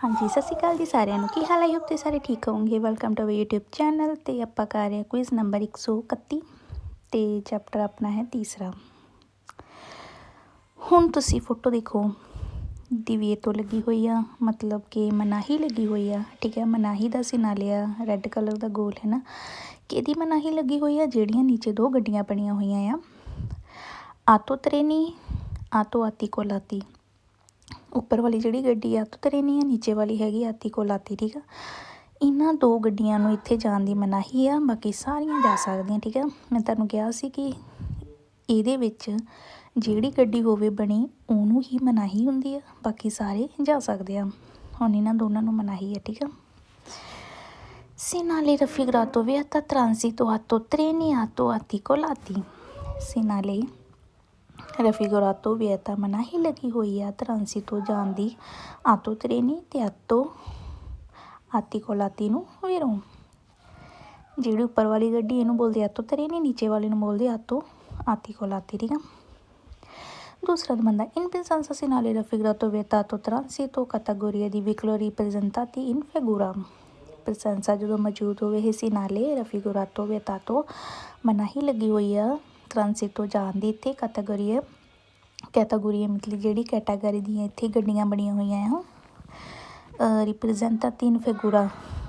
हाँ जी, सत श्री अकाल जी सारिਆਂ ਨੂੰ। ਕੀ ਹਾਲ ਹੈ? ਹੋਪ ਤੇ ਸਾਰੇ ਠੀਕ ਹੋਵੋਗੇ। Welcome to our YouTube channel. ਤੇ ਆਪਾਂ ਕਰ ਰਹੇ ਹਾਂ ਕੁਇਜ਼ ਨੰਬਰ 131 ਤੇ ਚੈਪਟਰ ਆਪਣਾ ਹੈ ਤੀਸਰਾ। ਹੁਣ ਤੁਸੀਂ ਫੋਟੋ ਦੇਖੋ, ਦੀਵੇ ਤੋਂ ਲੱਗੀ ਹੋਈ ਆ, ਮਤਲਬ ਕਿ ਮਨਾਹੀ ਲੱਗੀ ਹੋਈ ਆ। ਠੀਕ ਹੈ, ਮਨਾਹੀ ਦਾ ਅਸੀਂ ਨਾਂ ਲਿਆ ਰੈੱਡ ਕਲਰ ਦਾ ਗੋਲ ਹੈ ਨਾ, ਕਿਹਦੀ ਮਨਾਹੀ ਲੱਗੀ ਹੋਈ ਆ? ਜਿਹੜੀਆਂ ਨੀਚੇ ਦੋ ਗੱਡੀਆਂ ਬਣੀਆਂ ਹੋਈਆਂ ਆ, ਆਤੋ ਤਰੇਨੀ, ਆਤੋ ਆਤੀ ਕੋਲਾਤੀ। ਉੱਪਰ ਵਾਲੀ ਜਿਹੜੀ ਗੱਡੀ ਆਤੋ ਤਰੇਨੀ ਆ, ਨੀਚੇ ਵਾਲੀ ਹੈਗੀ ਆਤੀ ਕੋਲਾਤੀ। ਠੀਕ ਆ, ਇਹਨਾਂ ਦੋ ਗੱਡੀਆਂ ਨੂੰ ਇੱਥੇ ਜਾਣ ਦੀ ਮਨਾਹੀ ਆ, ਬਾਕੀ ਸਾਰੀਆਂ ਜਾ ਸਕਦੀਆਂ। ਠੀਕ ਆ, ਮੈਂ ਤੁਹਾਨੂੰ ਕਿਹਾ ਸੀ ਕਿ ਇਹਦੇ ਵਿੱਚ ਜਿਹੜੀ ਗੱਡੀ ਹੋਵੇ ਬਣੀ ਉਹਨੂੰ ਹੀ ਮਨਾਹੀ ਹੁੰਦੀ ਆ, ਬਾਕੀ ਸਾਰੇ ਜਾ ਸਕਦੇ ਆ। ਹੁਣ ਇਹਨਾਂ ਦੋਨਾਂ ਨੂੰ ਮਨਾਹੀ ਹੈ। ਠੀਕ ਆ, Sinale raffigurato vieta transito atto treni atto articolati। Sinale raffigurato vieta ਮਨਾਹੀ ਲੱਗੀ ਹੋਈ ਆ ਟਰਾਂਸੀਤੋ ਜਾਣ ਦੀ, ਆਟੋ ਤਰੇਨੀ ਤੇ ਆਟੋ ਆਰਟੀਕੋਲਾਤੀ ਨੂੰ ਵੀਰੋਂ। ਜਿਹੜੀ ਉੱਪਰ ਵਾਲੀ ਗੱਡੀ ਇਹਨੂੰ ਬੋਲਦੇ ਆਟੋ ਤਰੇਨੀ, ਨੀਚੇ ਵਾਲੀ ਨੂੰ ਬੋਲਦੇ ਆਟੋ ਆਰਟੀਕੋਲਾਤੀ। ਠੀਕ ਆ, ਦੂਸਰਾ ਬੰਦਾ in presenza sinale raffigurato vietato transito categoria di veicoli rappresentati in figura। ਪ੍ਰਸੰਸਾ ਜਦੋਂ ਮੌਜੂਦ ਹੋਵੇ ਇਹ ਸੀਨਾਲੇ ਰਫੀਗੁਰਾਤੋ ਵਿਤਾਤੋ ਮਨਾਹੀ ਲੱਗੀ ਹੋਈ ਆ ਟਰਾਂਸਿਟੋ ਜਾਣ ਦੀ। ਇੱਥੇ ਕੈਟਾਗੋਰੀ ਮਤਲਬ ਜਿਹੜੀ ਕੈਟਾਗਰੀ ਦੀਆਂ ਇੱਥੇ ਗੱਡੀਆਂ ਬਣੀਆਂ ਹੋਈਆਂ ਆ। ਰਿਪਰੈਜ਼ੈਂਟੇਟਿਵ ਫਿਗੂਰਾ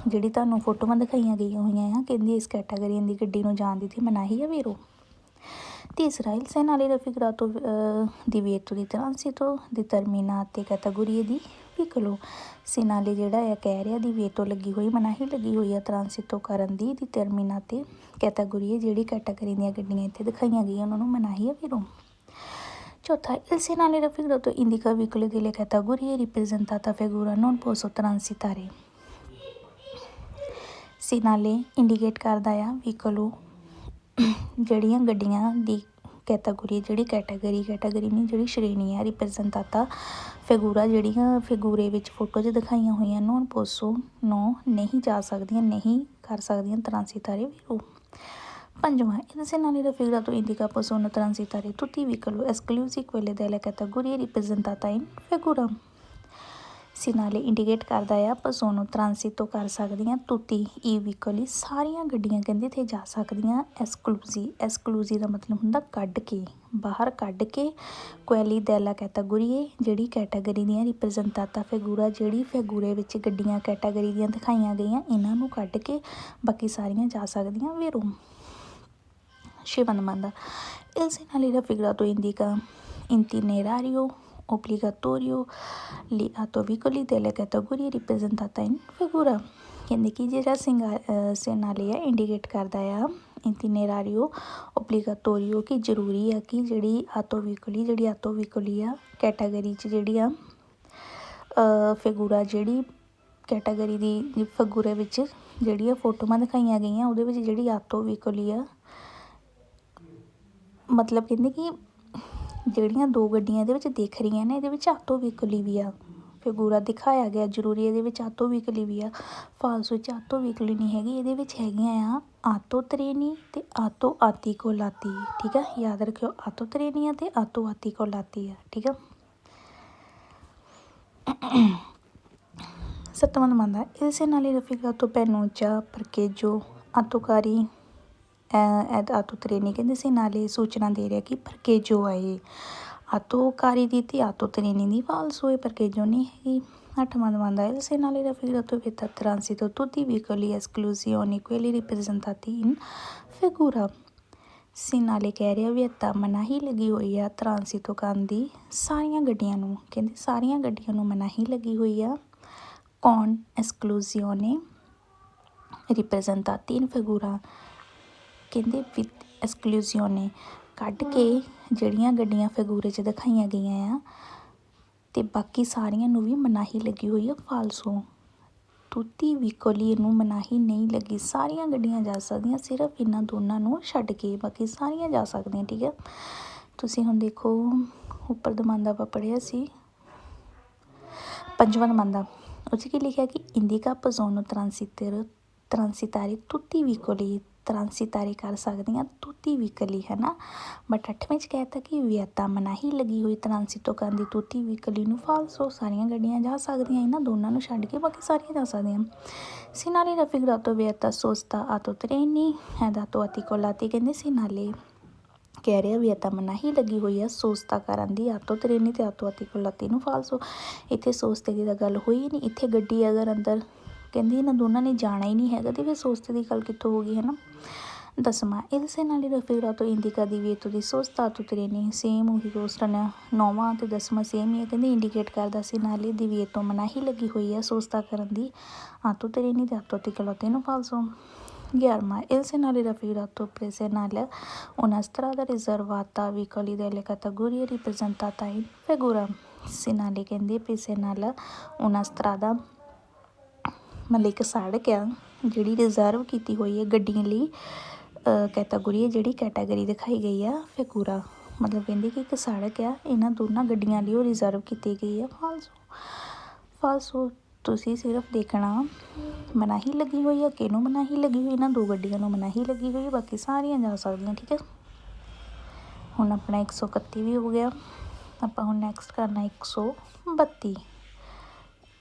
ਜਿਹੜੀ ਤੁਹਾਨੂੰ ਫੋਟੋਆਂ ਦਿਖਾਈਆਂ ਗਈਆਂ ਹੋਈਆਂ ਆ, ਕਹਿੰਦੀ ਇਸ ਕੈਟਾਗਰੀ ਦੀ ਗੱਡੀ ਨੂੰ ਜਾਣ ਦੀ ਇੱਥੇ ਮਨਾਹੀ ਆ ਵੀਰੋ। ਤੀਸਰਾ il segnale raffigurato divieto di transito determinate categorie di veicolo। ਸੀਨਾਲੇ ਜਿਹੜਾ ਆ ਕਹਿ ਰਿਹਾ ਦੀ ਵੇ ਤੋਂ ਲੱਗੀ ਹੋਈ ਮਨਾਹੀ ਲੱਗੀ ਹੋਈ ਆ ਟਰਾਂਸਿਟੋ ਕਰਨ ਦੀ determinate ਕੈਟਾਗੋਰੀ, ਜਿਹੜੀ ਕੈਟਾਗਰੀ ਦੀਆਂ ਗੱਡੀਆਂ ਇੱਥੇ ਦਿਖਾਈਆਂ ਗਈਆਂ ਉਹਨਾਂ ਨੂੰ ਮਨਾਹੀ ਆ ਵੀਰੋ। ਚੌਥਾ il segnale raffigurato indica veicoli delle categorie rappresentata figura non posso transitare। ਸੀਨਾਲੇ ਇੰਡੀਕੇਟ ਕਰਦਾ ਆ ਵਹੀਕਲ ਜਿਹੜੀਆਂ ਗੱਡੀਆਂ ਦੀ ਕੈਟਾਗੋਰੀ, ਜਿਹੜੀ ਕੈਟਾਗਰੀ ਨਹੀਂ ਜਿਹੜੀ ਸ਼੍ਰੇਣੀ ਆ, ਰਿਪਰੈਜ਼ੈਂਟਾਤਾ ਫਿਗੂਰਾ ਜਿਹੜੀਆਂ ਫਿਗੂਰੇ ਵਿੱਚ ਫੋਟੋ 'ਚ ਦਿਖਾਈਆਂ ਹੋਈਆਂ ਨੋਨ ਪੋਸੋ ਨੋ ਨਹੀਂ ਜਾ ਸਕਦੀਆਂ, ਨਹੀਂ ਕਰ ਸਕਦੀਆਂ ਟਰਾਂਸੀਤਾਰੇ ਵੀਰੋ। ਪੰਜਵਾਂ ਇਹਦੇ ਨਾਲੇ raffigurato indica possono transitare tutti i veicoli esclusi quelle delle categorie rappresentate in figura। ਸੀਨਾਲੇ ਇੰਡੀਕੇਟ ਕਰਦਾ ਆ ਪਸੋਨੋ ਟਰਾਂਸਿਟੋ ਕਰ ਸਕਦੀਆਂ, ਤੁਤੀ ਈ ਵਹੀਕਲ ਸਾਰੀਆਂ ਗੱਡੀਆਂ ਕਹਿੰਦੇ ਇੱਥੇ ਜਾ ਸਕਦੀਆਂ। ਐਸਕਲੂਜ਼ੀ ਦਾ ਮਤਲਬ ਹੁੰਦਾ ਕੱਢ ਕੇ, ਬਾਹਰ ਕੱਢ ਕੇ। ਕੁਐਲੀ ਦੈਲਾ ਕੈਟਾਗੋਰੀ ਜਿਹੜੀ ਕੈਟਾਗਰੀ ਦੀਆਂ, ਰਿਪਰੈਜ਼ੈਂਟਾਤਾ ਫਿਗੂਰਾ ਜਿਹੜੀ ਫਿਗੂਰੇ ਵਿੱਚ ਗੱਡੀਆਂ ਕੈਟਾਗਰੀ ਦੀਆਂ ਦਿਖਾਈਆਂ ਗਈਆਂ ਇਹਨਾਂ ਨੂੰ ਕੱਢ ਕੇ ਬਾਕੀ ਸਾਰੀਆਂ ਜਾ ਸਕਦੀਆਂ ਵੀਰੋ। ਛੇਵਾਂ number il segnale raffigurato indica itinerario obbligatorio li autovicoli delle categorie rappresentata in figura। ਕਹਿੰਦੇ ਕਿ ਜਿਹੜਾ ਸੀਨਾਲੇ ਆ ਇੰਡੀਕੇਟ ਕਰਦਾ ਆ ਇਟੀਨੇਰਾਰੀਓ ਓਬਲੀਗਾਟੋਰੀਓ ਕਿ ਜ਼ਰੂਰੀ ਆ ਕਿ ਜਿਹੜੀ ਆਟੋਵੀਕਲੀ ਆ ਕੈਟਾਗਰੀ 'ਚ ਜਿਹੜੀ ਆ ਫਿਗੂਰਾ, ਜਿਹੜੀ ਕੈਟਾਗਰੀ ਦੀ ਫਿਗੂਰੇ ਵਿੱਚ ਜਿਹੜੀਆਂ ਫੋਟੋਆਂ ਦਿਖਾਈਆਂ ਗਈਆਂ ਉਹਦੇ ਵਿੱਚ ਜਿਹੜੀ ਆਟੋਵੀਕਲੀ ਆ, ਮਤਲਬ ਕਹਿੰਦੇ ਕਿ ਜਿਹੜੀਆਂ ਦੋ ਗੱਡੀਆਂ ਇਹਦੇ ਵਿੱਚ ਦਿਖ ਰਹੀਆਂ ਨੇ ਇਹਦੇ ਵਿੱਚ ਆਟੋ ਵਹੀਕਲੀ ਵੀ ਆ ਫਿਗੂਰਾ ਦਿਖਾਇਆ ਗਿਆ, ਜ਼ਰੂਰੀ ਇਹਦੇ ਵਿੱਚ ਆਟੋ ਵਹੀਕਲੀ ਵੀ ਆ। ਫਾਲਸ ਵਿੱਚ ਆਟੋ ਵਹੀਕਲੀ ਨਹੀਂ ਹੈਗੀ, ਇਹਦੇ ਵਿੱਚ ਹੈਗੀਆਂ ਆ ਆਟੋ ਤਰੇਨੀ ਤੇ ਆਟੋ ਆਰਟੀਕੋਲਾਤੀ। ਠੀਕ ਆ, ਯਾਦ ਰੱਖਿਓ ਆਟੋ ਤਰੇਨੀ ਆ ਤੇ ਆਟੋ ਆਰਟੀਕੋਲਾਤੀ ਆ। ਠੀਕ ਆ, ਸੱਤਵਾਂ number il segnale raffigurato Penuncia parcheggio autocari ਆਟੋ ਤਰੇਨੀ। ਕਹਿੰਦੇ ਸੀਨਾਲੇ ਸੂਚਨਾ ਦੇ ਰਿਹਾ ਕਿ ਪਰਕੇਜੋ ਆ ਇਹ ਆਟੋਕਾਰੀ ਦੀ ਤੇ ਆਟੋ ਤਰੇਨੀ ਦੀ। ਫਾਲਸੋ ਇਹ ਪਰਕੇਜੋ ਨਹੀਂ ਹੈਗੀ। ਅੱਠਵਾਂ number il segnale raffigurato vieta transito tutti i veicoli esclusione quelli rappresentati in figura। ਸੀਨਾਲੇ ਕਹਿ ਰਿਹਾ ਵਿeta ਮਨਾਹੀ ਲੱਗੀ ਹੋਈ ਆ ਟਰਾਂਸਿਟੋ ਕਰਨ ਦੀ ਸਾਰੀਆਂ ਗੱਡੀਆਂ ਨੂੰ, ਕਹਿੰਦੇ ਸਾਰੀਆਂ ਗੱਡੀਆਂ ਨੂੰ ਮਨਾਹੀ ਲੱਗੀ ਹੋਈ ਆ। ਕੌਣ ਐਸਕਲੂਸੀਓਨੇ ਰਿਪਰੈਜ਼ੈਂਟਾਤੀ ਇਨ ਫਿਗੂਰਾ, ਕਹਿੰਦੇ ਵਿਦ ਐਸਕਲੂਸੀਓਨੇ ਕੱਢ ਕੇ ਜਿਹੜੀਆਂ ਗੱਡੀਆਂ ਫਿਗੂਰੇ 'ਚ ਦਿਖਾਈਆਂ ਗਈਆਂ ਆ ਅਤੇ ਬਾਕੀ ਸਾਰੀਆਂ ਨੂੰ ਵੀ ਮਨਾਹੀ ਲੱਗੀ ਹੋਈ ਆ। ਫਾਲਸੋ ਤੁਤੀ ਵਹੀਕਲੀ ਨੂੰ ਮਨਾਹੀ ਨਹੀਂ ਲੱਗੀ, ਸਾਰੀਆਂ ਗੱਡੀਆਂ ਜਾ ਸਕਦੀਆਂ, ਸਿਰਫ ਇਹਨਾਂ ਦੋਨਾਂ ਨੂੰ ਛੱਡ ਕੇ ਬਾਕੀ ਸਾਰੀਆਂ ਜਾ ਸਕਦੀਆਂ। ਠੀਕ ਹੈ, ਤੁਸੀਂ ਹੁਣ ਦੇਖੋ ਉੱਪਰ ਦਮਾਂਦਾ ਆਪਾਂ ਪੜ੍ਹਿਆ ਸੀ ਪੰਜਵਾਂ ਦਮਾਂਦਾ, ਉਹ 'ਚ ਕੀ ਲਿਖਿਆ ਕਿ ਇੰਡੀਕਾ ਪਜ਼ੋਨੋ ਟਰਾਂਸਿਟਾਰੇ ਤੁਤੀ ਵਹੀਕਲੀ ਤਰਾਂਸੀਤਾਰੀ ਕਰ ਸਕਦੀਆਂ ਤੂਤੀ ਵਿਕਲੀ ਹੈ ਨਾ। ਬਟ 8ਵੇਂ 'ਚ ਕਹਿ ਤਾ ਕਿ ਵਿਅਤਾ ਮਨਾਹੀ ਲੱਗੀ ਹੋਈ ਤਰਾਂਸੀ ਤੋਂ ਕਰਨ ਦੀ ਤੂਤੀ ਵਿਕਲੀ ਨੂੰ ਫਾਲਸੋ। ਸਾਰੀਆਂ ਗੱਡੀਆਂ ਜਾ ਸਕਦੀਆਂ, ਇਹਨਾਂ ਦੋਨਾਂ ਨੂੰ ਛੱਡ ਕੇ ਬਾਕੀ ਸਾਰੀਆਂ ਜਾ ਸਕਦੀਆਂ। ਸੀਨਾਲੇ ਰਫੀਗਰਾਤੋ ਵਿਅਤਾ ਸੋਸਤਾ ਆਤੋ ਟ੍ਰੇਨੀ ਹੈ ਦਾਤੋ ਆਤੀਕੋਲਾਤੀ। ਕਹਿੰਦੇ ਸੀਨਾਲੇ ਕਹਿ ਰਿਹਾ ਵਿਅਤਾ ਮਨਾਹੀ ਲੱਗੀ ਹੋਈ ਆ ਸੋਸਤਾ ਕਰਨ ਦੀ ਆਤੋ ਟ੍ਰੇਨੀ ਤੇ ਆਤੋ ਆਤੀਕੋਲਾਤੀ ਨੂੰ ਫਾਲਸੋ। ਇੱਥੇ ਸੋਸਤੇ ਦੀ ਤਾਂ ਗੱਲ ਹੋਈ ਨਹੀਂ, ਇੱਥੇ ਗੱਡੀ ਅਗਰ ਅੰਦਰ ਕਹਿੰਦੀ ਇਹਨਾਂ ਦੋਨਾਂ ਨੇ ਜਾਣਾ ਹੀ ਨਹੀਂ ਹੈਗਾ ਤੇ ਫਿਰ ਸੋਸਤੇ ਦੀ ਗੱਲ ਕਿੱਥੋਂ ਹੋ ਗਈ ਹੈ ਨਾ। 10ਵਾਂ il segnale raffigurato indica divieto di sosta a treni। Same ਉਹੀ ਕੁਐਸਚਨ ਆ। 9ਵਾਂ ਅਤੇ 10ਵਾਂ ਸੇਮ ਹੀ ਹੈ, ਕਹਿੰਦੇ ਇੰਡੀਕੇਟ ਕਰਦਾ ਸੀਨਾਲੇ divieto ਮਨਾਹੀ ਲੱਗੀ ਹੋਈ ਆ ਸੋਸਤਾ ਕਰਨ ਦੀ ਆਤੋ ਟ੍ਰੇਨੀ ਤੇ ਆਤੋ ਆਤੀਕੋਲਾਤੀ ਨੂੰ ਫਾਲਸੋ। 11ਵਾਂ il segnale raffigurato presegnala una strada riservata a veicoli delle categorie rappresentate in figura। ਸੀਨਾਲੇ ਕਹਿੰਦੇ presegnala una strada ਮਤਲਬ ਇੱਕ ਸੜਕ ਆ ਜਿਹੜੀ ਰਿਜ਼ਰਵ ਕੀਤੀ ਹੋਈ ਹੈ ਗੱਡੀਆਂ ਲਈ, ਕੈਟਾਗਰੀ ਹੈ ਜਿਹੜੀ ਕੈਟਾਗਰੀ ਦਿਖਾਈ ਗਈ ਆ ਫੈਗੂਰਾ। ਮਤਲਬ ਕਹਿੰਦੇ ਕਿ ਇੱਕ ਸੜਕ ਆ ਇਹਨਾਂ ਦੋਨਾਂ ਗੱਡੀਆਂ ਲਈ ਉਹ ਰਿਜ਼ਰਵ ਕੀਤੀ ਗਈ ਆ ਫਾਲਸੋ। ਤੁਸੀਂ ਸਿਰਫ ਦੇਖਣਾ ਮਨਾਹੀ ਲੱਗੀ ਹੋਈ ਆ, ਕਿਹਨੂੰ ਮਨਾਹੀ ਲੱਗੀ ਹੋਈ, ਇਹਨਾਂ 2 ਗੱਡੀਆਂ ਨੂੰ ਮਨਾਹੀ ਲੱਗੀ ਹੋਈ, ਬਾਕੀ ਸਾਰੀਆਂ ਜਾ ਸਕਦੀਆਂ। ਠੀਕ ਹੈ, ਹੁਣ ਆਪਣਾ 131 ਵੀ ਹੋ ਗਿਆ। ਆਪਾਂ ਹੁਣ ਨੈਕਸਟ ਕਰਨਾ 132।